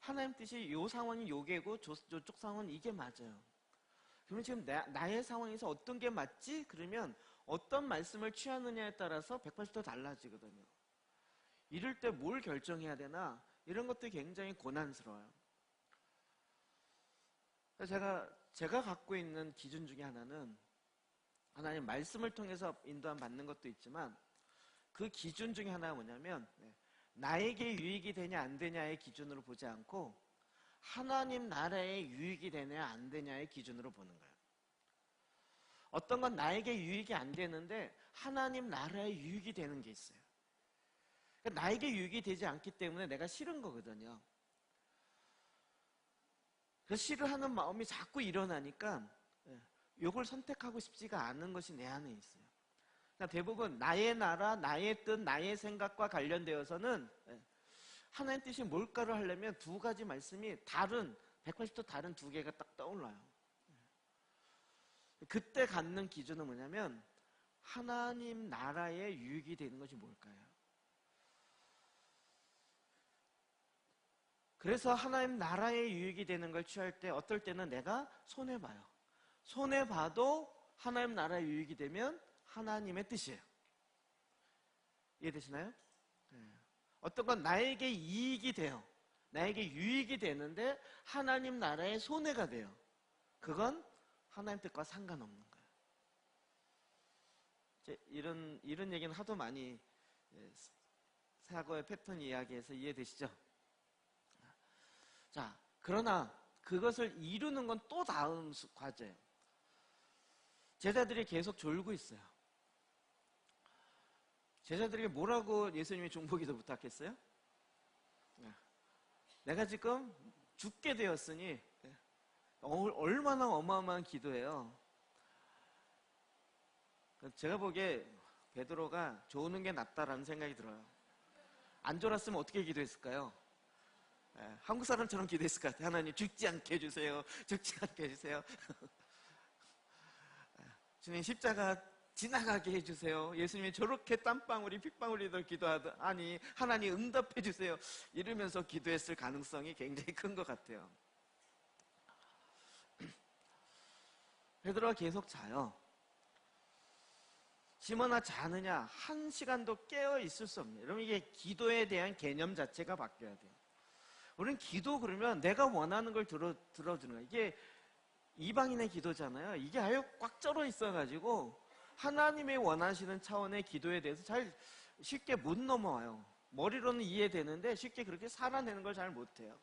하나님 뜻이 요 상황이 요게고 저쪽 상황은 이게 맞아요. 그러면 지금 나의 상황에서 어떤 게 맞지? 그러면 어떤 말씀을 취하느냐에 따라서 180도 달라지거든요. 이럴 때 뭘 결정해야 되나? 이런 것들이 굉장히 고난스러워요. 제가 갖고 있는 기준 중에 하나는 하나님 말씀을 통해서 인도함 받는 것도 있지만 그 기준 중에 하나가 뭐냐면 나에게 유익이 되냐 안 되냐의 기준으로 보지 않고 하나님 나라에 유익이 되냐 안 되냐의 기준으로 보는 거예요. 어떤 건 나에게 유익이 안 되는데 하나님 나라에 유익이 되는 게 있어요. 그러니까 나에게 유익이 되지 않기 때문에 내가 싫은 거거든요. 그래서 싫어하는 마음이 자꾸 일어나니까 이걸 선택하고 싶지가 않은 것이 내 안에 있어요. 그러니까 대부분 나의 나라, 나의 뜻, 나의 생각과 관련되어서는 하나님 뜻이 뭘까를 하려면 두 가지 말씀이 180도 다른 두 개가 딱 떠올라요. 그때 갖는 기준은 뭐냐면 하나님 나라에 유익이 되는 것이 뭘까요? 그래서 하나님 나라에 유익이 되는 걸 취할 때 어떨 때는 내가 손해봐요. 손해봐도 하나님 나라에 유익이 되면 하나님의 뜻이에요. 이해되시나요? 어떤 건 나에게 이익이 돼요. 나에게 유익이 되는데 하나님 나라에 손해가 돼요. 그건 하나님 뜻과 상관없는 거예요. 이런 얘기는 하도 많이 사고의 패턴 이야기에서 이해되시죠? 자, 그러나 그것을 이루는 건 또 다음 과제예요. 제자들이 계속 졸고 있어요. 제자들에게 뭐라고 예수님이 중보기도 부탁했어요? 내가 지금 죽게 되었으니 얼마나 어마어마한 기도예요. 제가 보기에 베드로가 조는 게 낫다라는 생각이 들어요. 안 졸았으면 어떻게 기도했을까요? 한국 사람처럼 기도했을 것 같아요. 하나님 죽지 않게 해주세요. 죽지 않게 해주세요. 주님 십자가 지나가게 해주세요. 예수님이 저렇게 땀방울이 핏방울이들 기도하니 하나님 응답해 주세요. 이러면서 기도했을 가능성이 굉장히 큰 것 같아요. 베드로가 계속 자요. 시몬아 자느냐? 한 시간도 깨어 있을 수 없네요. 여러분 이게 기도에 대한 개념 자체가 바뀌어야 돼요. 우리는 기도 그러면 내가 원하는 걸 들어주는 거예요. 이게 이방인의 기도잖아요. 이게 아예 꽉 쩔어 있어가지고 하나님의 원하시는 차원의 기도에 대해서 잘 쉽게 못 넘어와요. 머리로는 이해되는데 쉽게 그렇게 살아내는 걸 잘 못해요.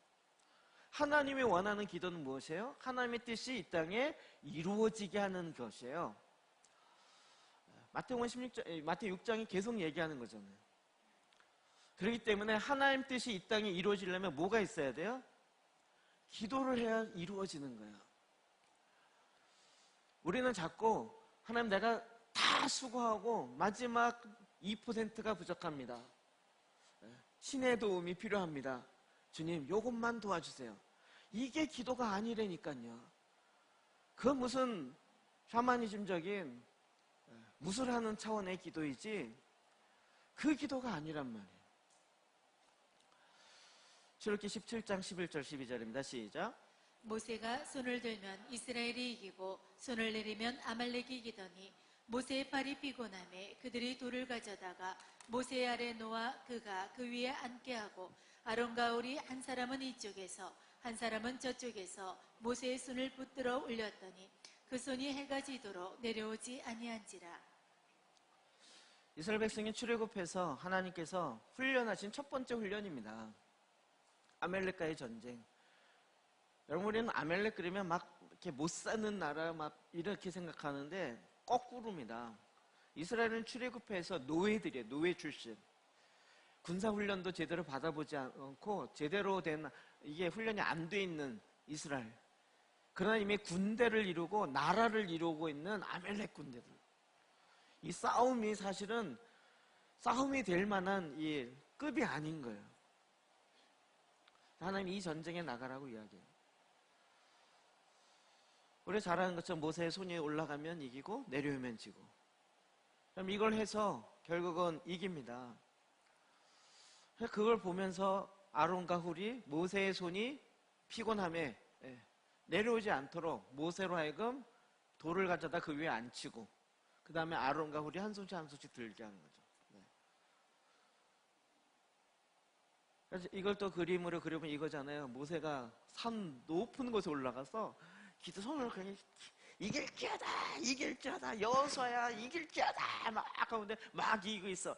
하나님이 원하는 기도는 무엇이에요? 하나님의 뜻이 이 땅에 이루어지게 하는 것이에요. 마태복음 16장, 마태 6장이 계속 얘기하는 거잖아요. 그렇기 때문에 하나님 뜻이 이 땅에 이루어지려면 뭐가 있어야 돼요? 기도를 해야 이루어지는 거예요. 우리는 자꾸 하나님 내가 다 수고하고 마지막 2%가 부족합니다. 신의 도움이 필요합니다. 주님 요것만 도와주세요. 이게 기도가 아니라니까요. 그 무슨 샤머니즘적인 무술하는 차원의 기도이지 그 기도가 아니란 말이에요. 출애굽기 17장 11절 12절입니다. 시작.
모세가 손을 들면 이스라엘이 이기고 손을 내리면 아말렉이 이기더니 모세의 팔이 피곤함에 그들이 돌을 가져다가 모세 아래 놓아 그가 그 위에 앉게 하고 아론과 홀이 한 사람은 이쪽에서 한 사람은 저쪽에서 모세의 손을 붙들어 올렸더니 그 손이 해가 지도록 내려오지 아니한지라.
이스라엘 백성이 출애굽해서 하나님께서 훈련하신 첫 번째 훈련입니다. 아멜렉과의 전쟁. 여러분 우리는 아멜렉 그러면 막 이렇게 못 사는 나라 막 이렇게 생각하는데 거꾸로입니다. 이스라엘은 출애굽해서 노예들이에요. 노예 출신. 군사 훈련도 제대로 받아보지 않고 제대로 된 이게 훈련이 안 돼 있는 이스라엘. 그러나 이미 군대를 이루고 나라를 이루고 있는 아멜렉 군대들. 이 싸움이 사실은 싸움이 될 만한 이 급이 아닌 거예요. 하나님 이 전쟁에 나가라고 이야기해요. 우리 잘 아는 것처럼 모세의 손이 올라가면 이기고 내려오면 지고. 그럼 이걸 해서 결국은 이깁니다. 그걸 보면서 아론과 훌이 모세의 손이 피곤함에 내려오지 않도록 모세로 하여금 돌을 가져다 그 위에 앉히고 그 다음에 아론과 훌이 한 손씩 한 손씩 들게 하는 거죠. 그래서 이걸 또 그림으로 그려보면 이거잖아요. 모세가 산 높은 곳에 올라가서 기도 손을 그냥 이길지어다 여호수아야 이길지어다 막 하는데 막 이기고 있어.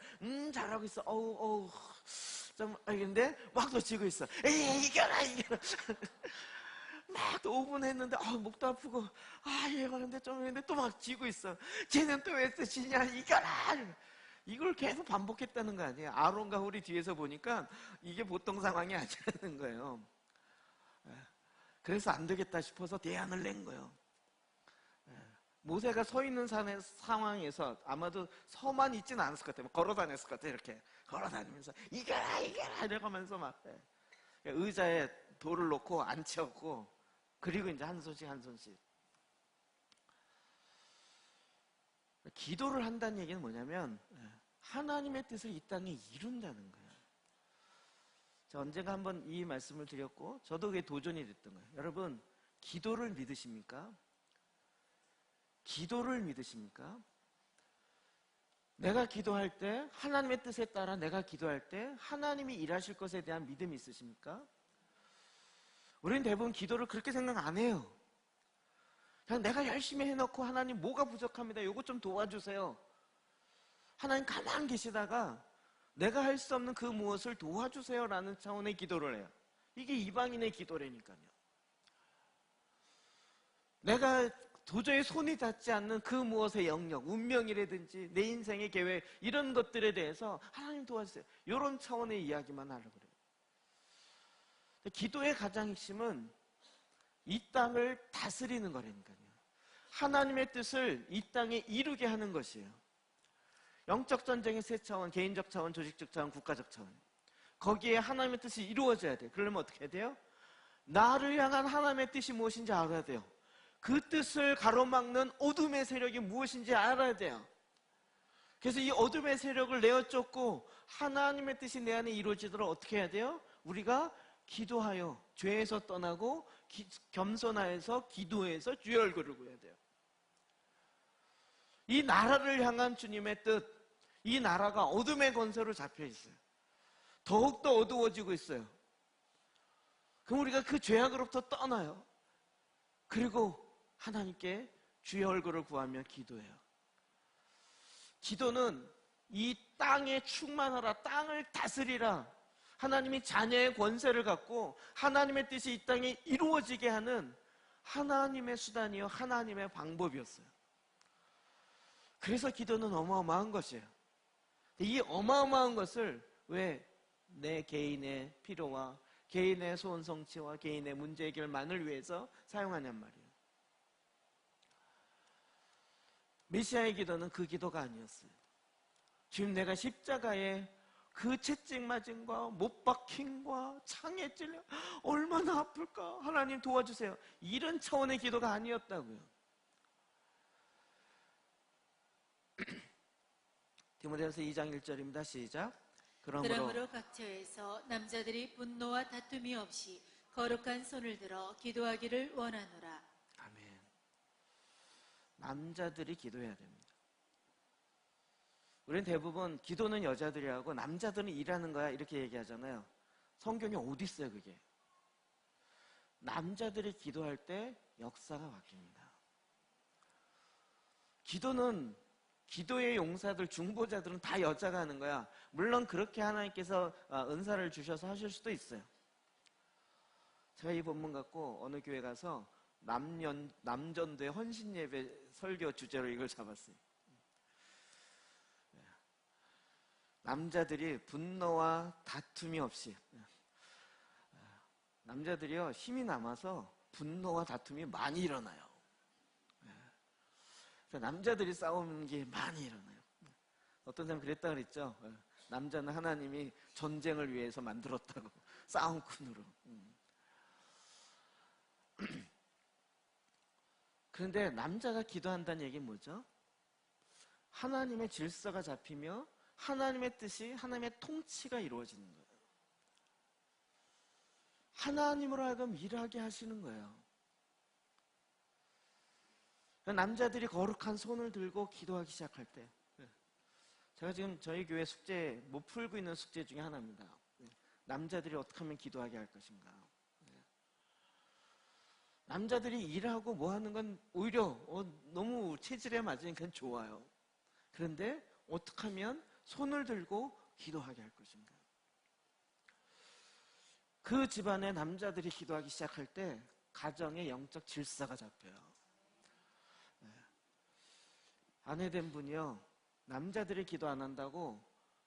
잘하고 있어. 어우 좀 근데 막 또 지고 있어. 에이 이겨라 막 5분 했는데 목도 아프고 얘가 근데 좀 했는데 또 막 지고 있어. 쟤는 또 왜 지냐 이겨라. 이걸 계속 반복했다는 거 아니에요. 아론과 훌이 뒤에서 보니까 이게 보통 상황이 아니라는 거예요. 그래서 안 되겠다 싶어서 대안을 낸 거예요. 모세가 서 있는 상황에서 아마도 서만 있지는 않았을 것 같아요. 걸어 다녔을 것 같아요. 이렇게 걸어 다니면서 이겨라 이러면서 막 의자에 돌을 놓고 앉혔고 그리고 이제 한 손씩 한 손씩 기도를 한다는 얘기는 뭐냐면 하나님의 뜻을 이 땅에 이룬다는 거예요. 저 언젠가 한번 이 말씀을 드렸고 저도 그게 도전이 됐던 거예요. 여러분 기도를 믿으십니까? 기도를 믿으십니까? 내가 기도할 때 하나님의 뜻에 따라 내가 기도할 때 하나님이 일하실 것에 대한 믿음이 있으십니까? 우리는 대부분 기도를 그렇게 생각 안 해요. 그냥 내가 열심히 해놓고 하나님 뭐가 부족합니다. 요거 좀 도와주세요. 하나님 가만히 계시다가 내가 할 수 없는 그 무엇을 도와주세요라는 차원의 기도를 해요. 이게 이방인의 기도라니까요. 내가 도저히 손이 닿지 않는 그 무엇의 영역, 운명이라든지 내 인생의 계획 이런 것들에 대해서 하나님 도와주세요. 이런 차원의 이야기만 하려고 그래요. 기도의 가장 핵심은 이 땅을 다스리는 거라니까요. 하나님의 뜻을 이 땅에 이루게 하는 것이에요. 영적 전쟁의 세 차원, 개인적 차원, 조직적 차원, 국가적 차원. 거기에 하나님의 뜻이 이루어져야 돼요. 그러려면 어떻게 해야 돼요? 나를 향한 하나님의 뜻이 무엇인지 알아야 돼요. 그 뜻을 가로막는 어둠의 세력이 무엇인지 알아야 돼요. 그래서 이 어둠의 세력을 내어 쫓고 하나님의 뜻이 내 안에 이루어지도록 어떻게 해야 돼요? 우리가 기도하여 죄에서 떠나고 겸손하여서 기도해서 주의 얼굴을 구해야 돼요. 이 나라를 향한 주님의 뜻, 이 나라가 어둠의 권세로 잡혀 있어요. 더욱더 어두워지고 있어요. 그럼 우리가 그 죄악으로부터 떠나요. 그리고 하나님께 주의 얼굴을 구하며 기도해요. 기도는 이 땅에 충만하라, 땅을 다스리라. 하나님이 자녀의 권세를 갖고 하나님의 뜻이 이 땅에 이루어지게 하는 하나님의 수단이요, 하나님의 방법이었어요. 그래서 기도는 어마어마한 것이에요. 이 어마어마한 것을 왜 내 개인의 필요와 개인의 소원 성취와 개인의 문제 해결만을 위해서 사용하냔 말이에요. 메시아의 기도는 그 기도가 아니었어요. 지금 내가 십자가에 그 채찍 맞음과 못 박힘과 창에 찔려 얼마나 아플까? 하나님 도와주세요. 이런 차원의 기도가 아니었다고요. 디모데후서 2장 1절입니다. 시작.
그러므로 각처에서 남자들이 분노와 다툼이 없이 거룩한 손을 들어 기도하기를 원하노라.
아멘. 남자들이 기도해야 됩니다. 우리는 대부분 기도는 여자들이 하고 남자들은 일하는 거야 이렇게 얘기하잖아요. 성경에 어디 있어요 그게? 남자들이 기도할 때 역사가 바뀝니다. 기도는 기도의 용사들, 중보자들은 다 여자가 하는 거야. 물론 그렇게 하나님께서 은사를 주셔서 하실 수도 있어요. 제가 이 본문 갖고 어느 교회 가서 남전도의 헌신예배 설교 주제로 이걸 잡았어요. 남자들이 분노와 다툼이 없이, 남자들이요 힘이 남아서 분노와 다툼이 많이 일어나요. 그래서 남자들이 싸우는 게 많이 일어나요. 어떤 사람 그랬다 그랬죠. 남자는 하나님이 전쟁을 위해서 만들었다고. 싸움꾼으로. 그런데 남자가 기도한다는 얘기는 뭐죠? 하나님의 질서가 잡히며 하나님의 뜻이, 하나님의 통치가 이루어지는 거예요. 하나님으로 하여금 일하게 하시는 거예요. 남자들이 거룩한 손을 들고 기도하기 시작할 때, 제가 지금 저희 교회 숙제, 못 풀고 있는 숙제 중에 하나입니다. 남자들이 어떻게 하면 기도하게 할 것인가. 남자들이 일하고 뭐 하는 건 오히려 너무 체질에 맞으니까 좋아요. 그런데 어떻게 하면 손을 들고 기도하게 할 것인가. 그 집안의 남자들이 기도하기 시작할 때 가정의 영적 질서가 잡혀요. 아내된 분이요, 남자들이 기도 안 한다고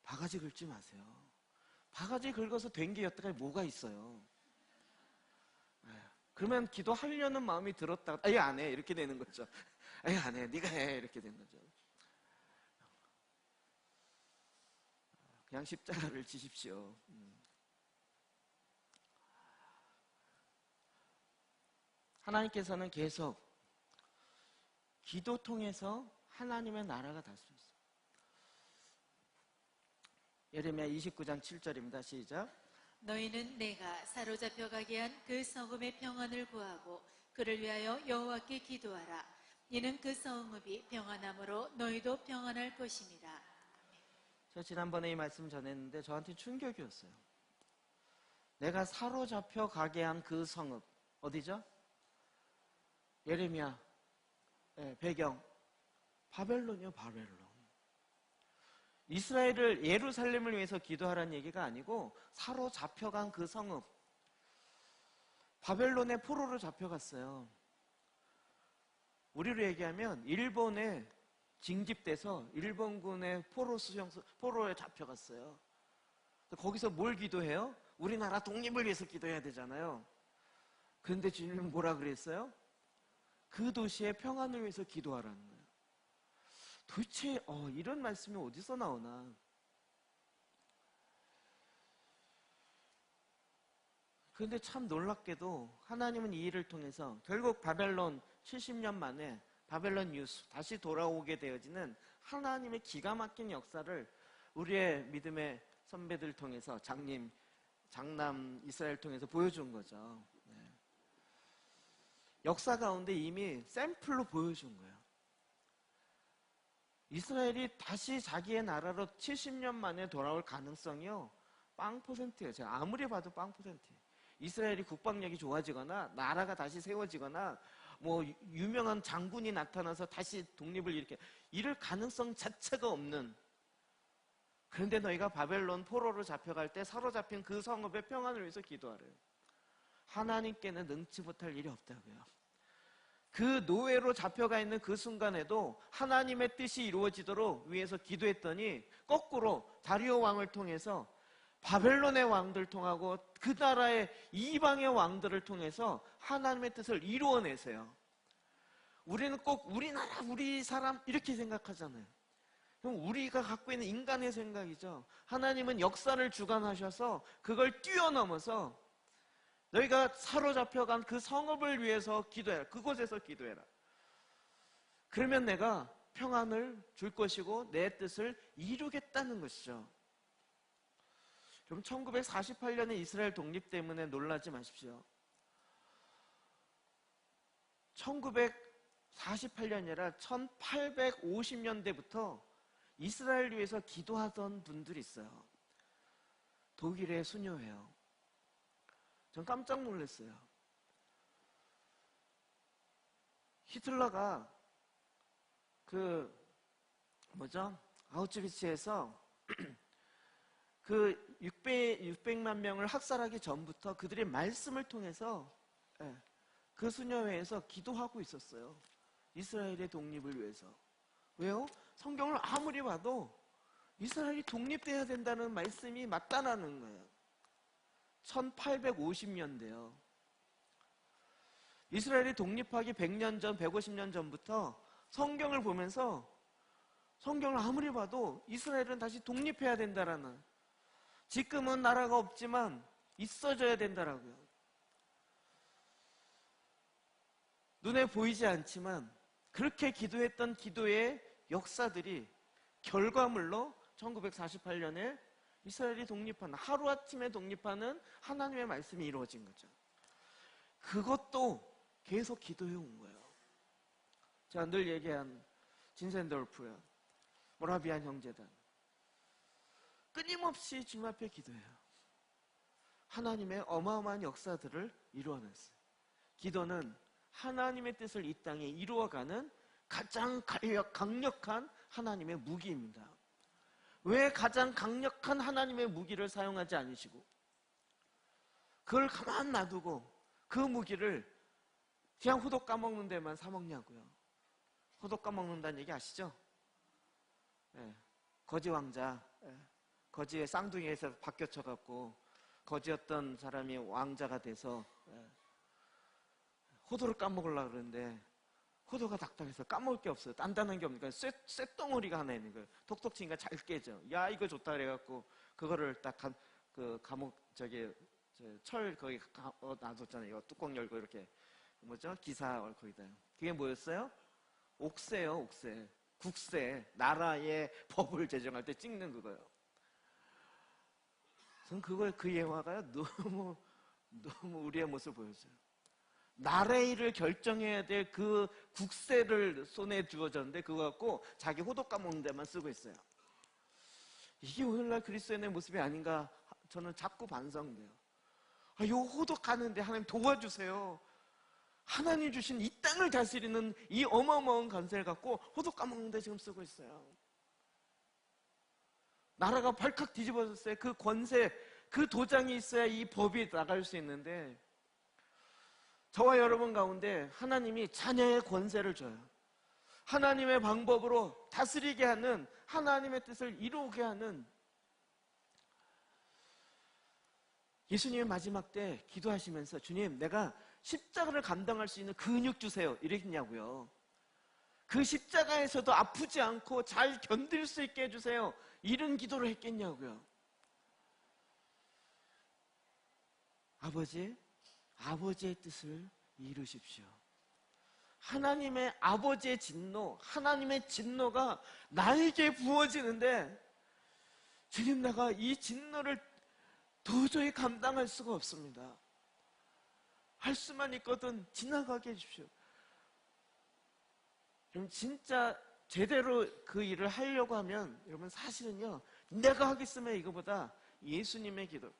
바가지 긁지 마세요. 바가지 긁어서 된 게 여태까지 뭐가 있어요. 그러면 기도하려는 마음이 들었다가 아예 안 해 이렇게 되는 거죠. 아예 안 해, 네가 해 이렇게 되는 거죠. 그냥 십자가를 지십시오. 하나님께서는 계속 기도 통해서 하나님의 나라가 다스렸어요. 예레미야 29장 7절입니다. 시작.
너희는 내가 사로잡혀 가게 한 그 성읍의 평안을 구하고 그를 위하여 여호와께 기도하라. 이는 그 성읍이 평안함으로 너희도 평안할 것임이라.
제가 지난번에 이 말씀 전했는데 저한테 충격이었어요. 내가 사로잡혀 가게 한 그 성읍 어디죠? 예레미야 배경 바벨론이요. 바벨론. 이스라엘을, 예루살렘을 위해서 기도하라는 얘기가 아니고 사로잡혀간 그 성읍, 바벨론의 포로로 잡혀갔어요. 우리로 얘기하면 일본에 징집돼서 일본군의 포로에 잡혀갔어요. 거기서 뭘 기도해요? 우리나라 독립을 위해서 기도해야 되잖아요. 그런데 주님은 뭐라 그랬어요? 그 도시의 평안을 위해서 기도하라는 거예요. 도대체 이런 말씀이 어디서 나오나. 그런데 참 놀랍게도 하나님은 이 일을 통해서 결국 바벨론 70년 만에 바벨론 뉴스 다시 돌아오게 되어지는 하나님의 기가 막힌 역사를 우리의 믿음의 선배들 통해서 장남 이스라엘 통해서 보여준 거죠. 역사 가운데 이미 샘플로 보여준 거예요. 이스라엘이 다시 자기의 나라로 70년 만에 돌아올 가능성이요, 0%예요. 제가 아무리 봐도 0%예요. 이스라엘이 국방력이 좋아지거나 나라가 다시 세워지거나 뭐 유명한 장군이 나타나서 다시 독립을 이럴 가능성 자체가 없는. 그런데 너희가 바벨론 포로로 잡혀갈 때 사로잡힌 그 성읍의 평안을 위해서 기도하래요. 하나님께는 능치 못할 일이 없다고요. 그 노예로 잡혀가 있는 그 순간에도 하나님의 뜻이 이루어지도록 위해서 기도했더니 거꾸로 다리오 왕을 통해서 바벨론의 왕들 통하고 그 나라의 이방의 왕들을 통해서 하나님의 뜻을 이루어내세요. 우리는 꼭 우리나라, 우리 사람 이렇게 생각하잖아요. 그럼 우리가 갖고 있는 인간의 생각이죠. 하나님은 역사를 주관하셔서 그걸 뛰어넘어서 너희가 사로잡혀간 그 성읍을 위해서 기도해라. 그곳에서 기도해라. 그러면 내가 평안을 줄 것이고 내 뜻을 이루겠다는 것이죠. 그럼 1948년에 이스라엘 독립 때문에 놀라지 마십시오. 1948년이 아니라 1850년대부터 이스라엘 위해서 기도하던 분들이 있어요. 독일의 수녀예요. 전 깜짝 놀랐어요. 히틀러가 아우슈비츠에서 그 600만 명을 학살하기 전부터 그들의 말씀을 통해서 그 수녀회에서 기도하고 있었어요. 이스라엘의 독립을 위해서. 왜요? 성경을 아무리 봐도 이스라엘이 독립돼야 된다는 말씀이 맞다라는 거예요. 1850년대요. 이스라엘이 독립하기 100년 전, 150년 전부터 성경을 보면서 성경을 아무리 봐도 이스라엘은 다시 독립해야 된다라는, 지금은 나라가 없지만 있어져야 된다라고요. 눈에 보이지 않지만 그렇게 기도했던 기도의 역사들이 결과물로 1948년에 이스라엘이 독립하는, 하루아침에 독립하는 하나님의 말씀이 이루어진 거죠. 그것도 계속 기도해 온 거예요. 제가 늘 얘기한 진센돌프요, 모라비안 형제단, 끊임없이 주님 앞에 기도해요. 하나님의 어마어마한 역사들을 이루어냈어요. 기도는 하나님의 뜻을 이 땅에 이루어가는 가장 강력한 하나님의 무기입니다. 왜 가장 강력한 하나님의 무기를 사용하지 않으시고 그걸 가만 놔두고 그 무기를 그냥 호독 까먹는 데만 사먹냐고요. 호독 까먹는다는 얘기 아시죠? 네. 거지 왕자, 거지의 쌍둥이에서 바뀌어쳐갖고 거지였던 사람이 왕자가 돼서 호도를 까먹으려고 그러는데 호도가 딱딱해서 까먹을 게 없어요. 단단한 게 없으니까 쇳덩어리가 하나 있는 거예요. 톡톡 치니까 잘 깨져. 야, 이거 좋다 그래갖고 그거를 딱 그 감옥 철 거기 놔뒀잖아요. 이거 뚜껑 열고 이렇게 뭐죠? 기사 거기다. 그게 뭐였어요? 옥새요, 옥새. 국세, 나라의 법을 제정할 때 찍는 그거요. 전 그 예화가요, 너무 우리의 모습을 보여줘요. 나라의 일을 결정해야 될 그 국세를 손에 쥐어졌는데 그거 갖고 자기 호독 까먹는 데만 쓰고 있어요. 이게 오늘날 그리스도인의 모습이 아닌가 저는 자꾸 반성돼요. 아, 요 호독하는데 하나님 도와주세요. 하나님 주신 이 땅을 다스리는 이 어마어마한 권세를 갖고 호독 까먹는데 지금 쓰고 있어요. 나라가 발칵 뒤집어졌어요. 그 권세, 그 도장이 있어야 이 법이 나갈 수 있는데, 저와 여러분 가운데 하나님이 자녀의 권세를 줘요. 하나님의 방법으로 다스리게 하는, 하나님의 뜻을 이루게 하는. 예수님의 마지막 때 기도하시면서 주님, 내가 십자가를 감당할 수 있는 근육 주세요, 이랬냐고요. 그 십자가에서도 아프지 않고 잘 견딜 수 있게 해주세요, 이런 기도를 했겠냐고요. 아버지의 뜻을 이루십시오. 하나님의 아버지의 진노, 하나님의 진노가 나에게 부어지는데, 주님, 내가 이 진노를 도저히 감당할 수가 없습니다. 할 수만 있거든 지나가게 해주십시오. 그럼 진짜 제대로 그 일을 하려고 하면 여러분 사실은요, 내가 하겠으면 이거보다 예수님의 기도.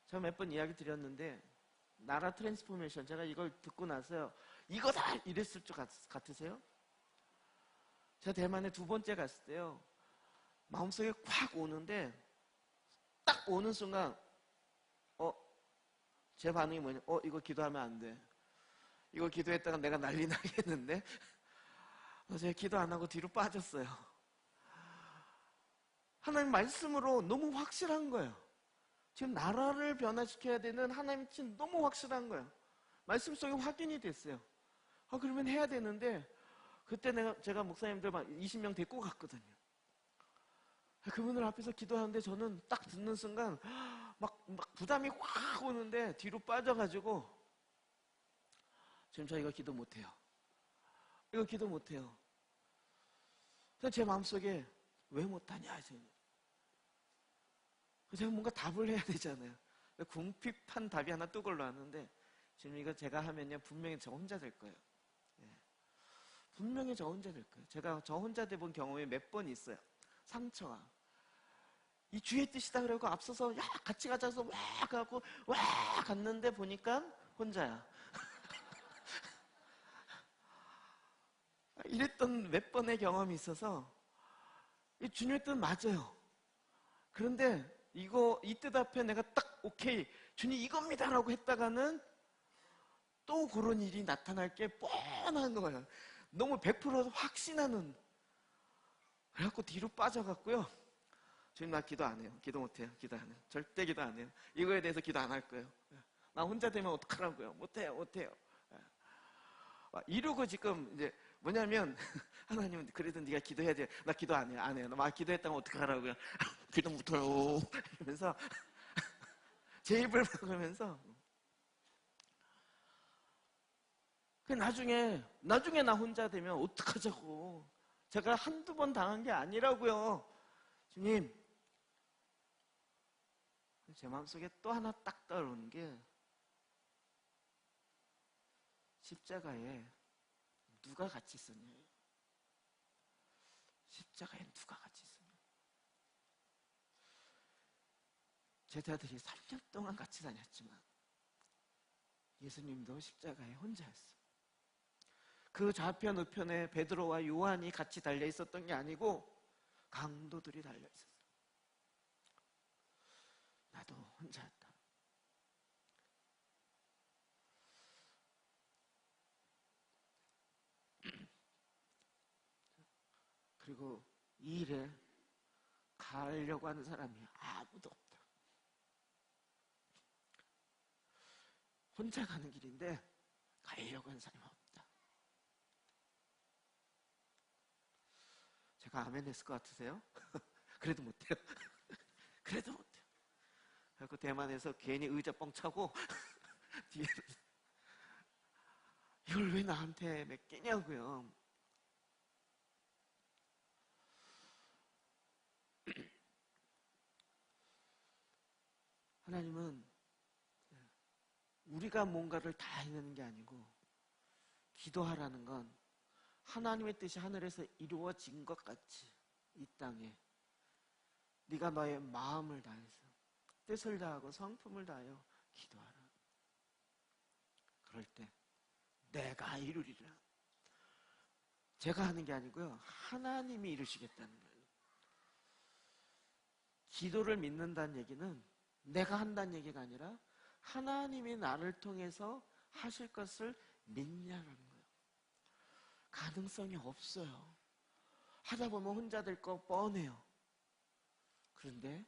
제가 몇 번 이야기 드렸는데 나라 트랜스포메이션, 제가 이걸 듣고 나서요, 이거다 이랬을 줄 같으세요? 제가 대만에 2번째 갔을 때요, 마음속에 콱 오는데 딱 오는 순간 제 반응이 뭐냐, 이거 기도하면 안 돼. 이거 기도했다가 내가 난리 나겠는데? 제가 기도 안 하고 뒤로 빠졌어요. 하나님 말씀으로 너무 확실한 거예요. 지금 나라를 변화시켜야 되는 하나님 뜻이 너무 확실한 거예요. 말씀 속에 확인이 됐어요. 그러면 해야 되는데, 그때 제가 목사님들 막 20명 데리고 갔거든요. 그분들 앞에서 기도하는데 저는 딱 듣는 순간 막 부담이 확 오는데 뒤로 빠져가지고, 지금 저 이거 기도 못해요. 이거 기도 못해요. 제 마음속에 왜 못하냐, 제가 뭔가 답을 해야 되잖아요. 궁핍한 답이 하나 뚝 올라왔는데, 지금 이거 제가 하면요 분명히 저 혼자 될 거예요. 분명히 저 혼자 될 거예요. 제가 저 혼자 돼본 경험이 몇 번 있어요. 상처가 이 주의 뜻이다 그러고 앞서서 야 같이 가자 해서 와 가고 와 갔는데 보니까 혼자야. 이랬던 몇 번의 경험이 있어서, 이 주님의 뜻 맞아요. 그런데 이 뜻 앞에 내가 딱 오케이 주님 이겁니다라고 했다가는 또 그런 일이 나타날 게 뻔한 거예요. 너무 100% 확신하는. 그래갖고 뒤로 빠져갔고요. 주님 나 기도 안 해요. 기도 못 해요. 기도 안 해요. 절대 기도 안 해요. 이거에 대해서 기도 안 할 거예요. 나 혼자 되면 어떡하라고요. 못해요. 못해요. 이러고 지금 이제 뭐냐면 하나님은 그래도 네가 기도해야 돼. 나 기도 안 해요. 안 해요. 나 기도했다면 어떡하라고요. 기도 못해요. 이러면서 제 입을 막으면서 나중에 나 혼자 되면 어떡하자고. 제가 한두 번 당한 게 아니라고요. 주님, 제 마음속에 또 하나 딱 떠오르는 게 십자가에 누가 같이 있었냐. 십자가에 누가 같이 있었냐. 제자들이 3년 동안 같이 다녔지만 예수님도 십자가에 혼자였어. 그 좌편 우편에 베드로와 요한이 같이 달려 있었던 게 아니고 강도들이 달려 있었어. 나도 혼자였다. 그리고 이 일에 가려고 하는 사람이 아무도 없다. 혼자 가는 길인데 가려고 하는 사람이 없다. 제가 아멘 했을 것 같으세요? 그래도 못해요. 그래도 못해요. 그래서 대만에서 괜히 의자 뻥 차고 뒤에 이걸 왜 나한테 맡기냐고요. 하나님은 우리가 뭔가를 다 해내는 게 아니고 기도하라는 건 하나님의 뜻이 하늘에서 이루어진 것 같이 이 땅에 네가 너의 마음을 다해서 뜻을 다하고 성품을 다하여 기도하라. 그럴 때 내가 이루리라. 제가 하는 게 아니고요. 하나님이 이루시겠다는 거예요. 기도를 믿는다는 얘기는 내가 한다는 얘기가 아니라 하나님이 나를 통해서 하실 것을 믿냐는 거예요. 가능성이 없어요. 하다 보면 혼자 될 거 뻔해요. 그런데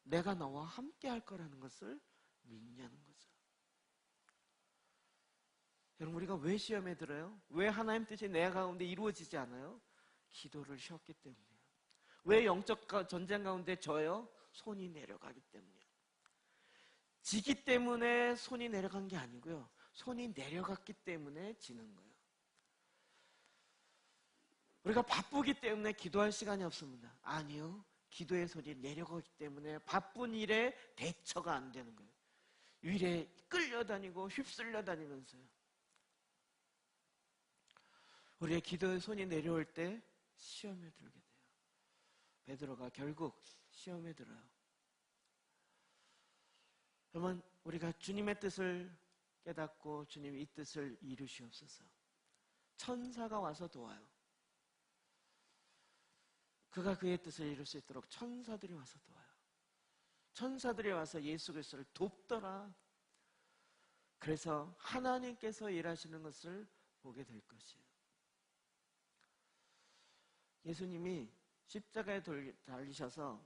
내가 너와 함께 할 거라는 것을 믿냐는 거죠. 여러분, 우리가 왜 시험에 들어요? 왜 하나님 뜻이 내 가운데 이루어지지 않아요? 기도를 쉬었기 때문이에요. 왜 영적 전쟁 가운데 져요? 손이 내려가기 때문이에요. 지기 때문에 손이 내려간 게 아니고요. 손이 내려갔기 때문에 지는 거예요. 우리가 바쁘기 때문에 기도할 시간이 없습니다. 아니요. 기도의 손이 내려가기 때문에 바쁜 일에 대처가 안 되는 거예요. 일에 끌려다니고 휩쓸려 다니면서요. 우리의 기도의 손이 내려올 때 시험에 들게 돼요. 베드로가 결국 시험에 들어요. 그러면 우리가 주님의 뜻을 깨닫고 주님의 이 뜻을 이루시옵소서. 천사가 와서 도와요. 그가 그의 뜻을 이룰 수 있도록 천사들이 와서 도와요. 천사들이 와서 예수 그리스도를 돕더라. 그래서 하나님께서 일하시는 것을 보게 될 것이에요. 예수님이 십자가에 달리셔서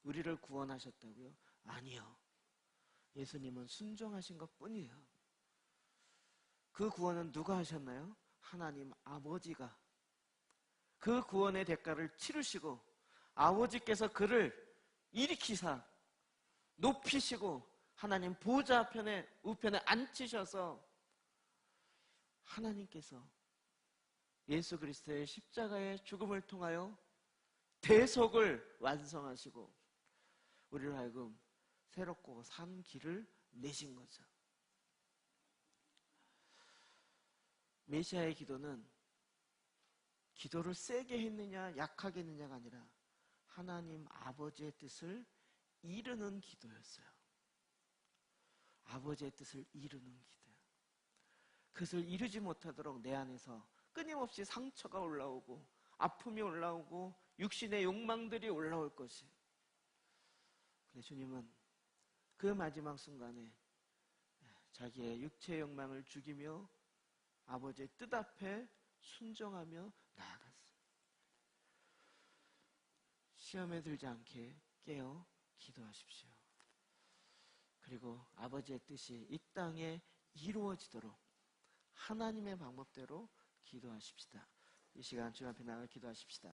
우리를 구원하셨다고요? 아니요. 예수님은 순종하신 것 뿐이에요. 그 구원은 누가 하셨나요? 하나님 아버지가 그 구원의 대가를 치르시고 아버지께서 그를 일으키사 높이시고 하나님 보좌 우편에 앉히셔서 하나님께서 예수 그리스도의 십자가의 죽음을 통하여 대속을 완성하시고 우리를 하여금 새롭고 산 길을 내신 거죠. 메시아의 기도는 기도를 세게 했느냐 약하게 했느냐가 아니라 하나님 아버지의 뜻을 이루는 기도였어요. 아버지의 뜻을 이루는 기도예요. 그것을 이루지 못하도록 내 안에서 끊임없이 상처가 올라오고 아픔이 올라오고 육신의 욕망들이 올라올 것이에요. 근데 주님은 그 마지막 순간에 자기의 육체의 욕망을 죽이며 아버지의 뜻 앞에 순종하며 나아갔어요. 시험에 들지 않게 깨어 기도하십시오. 그리고 아버지의 뜻이 이 땅에 이루어지도록 하나님의 방법대로 기도하십시다. 이 시간 주님 앞에 나가 기도하십시다.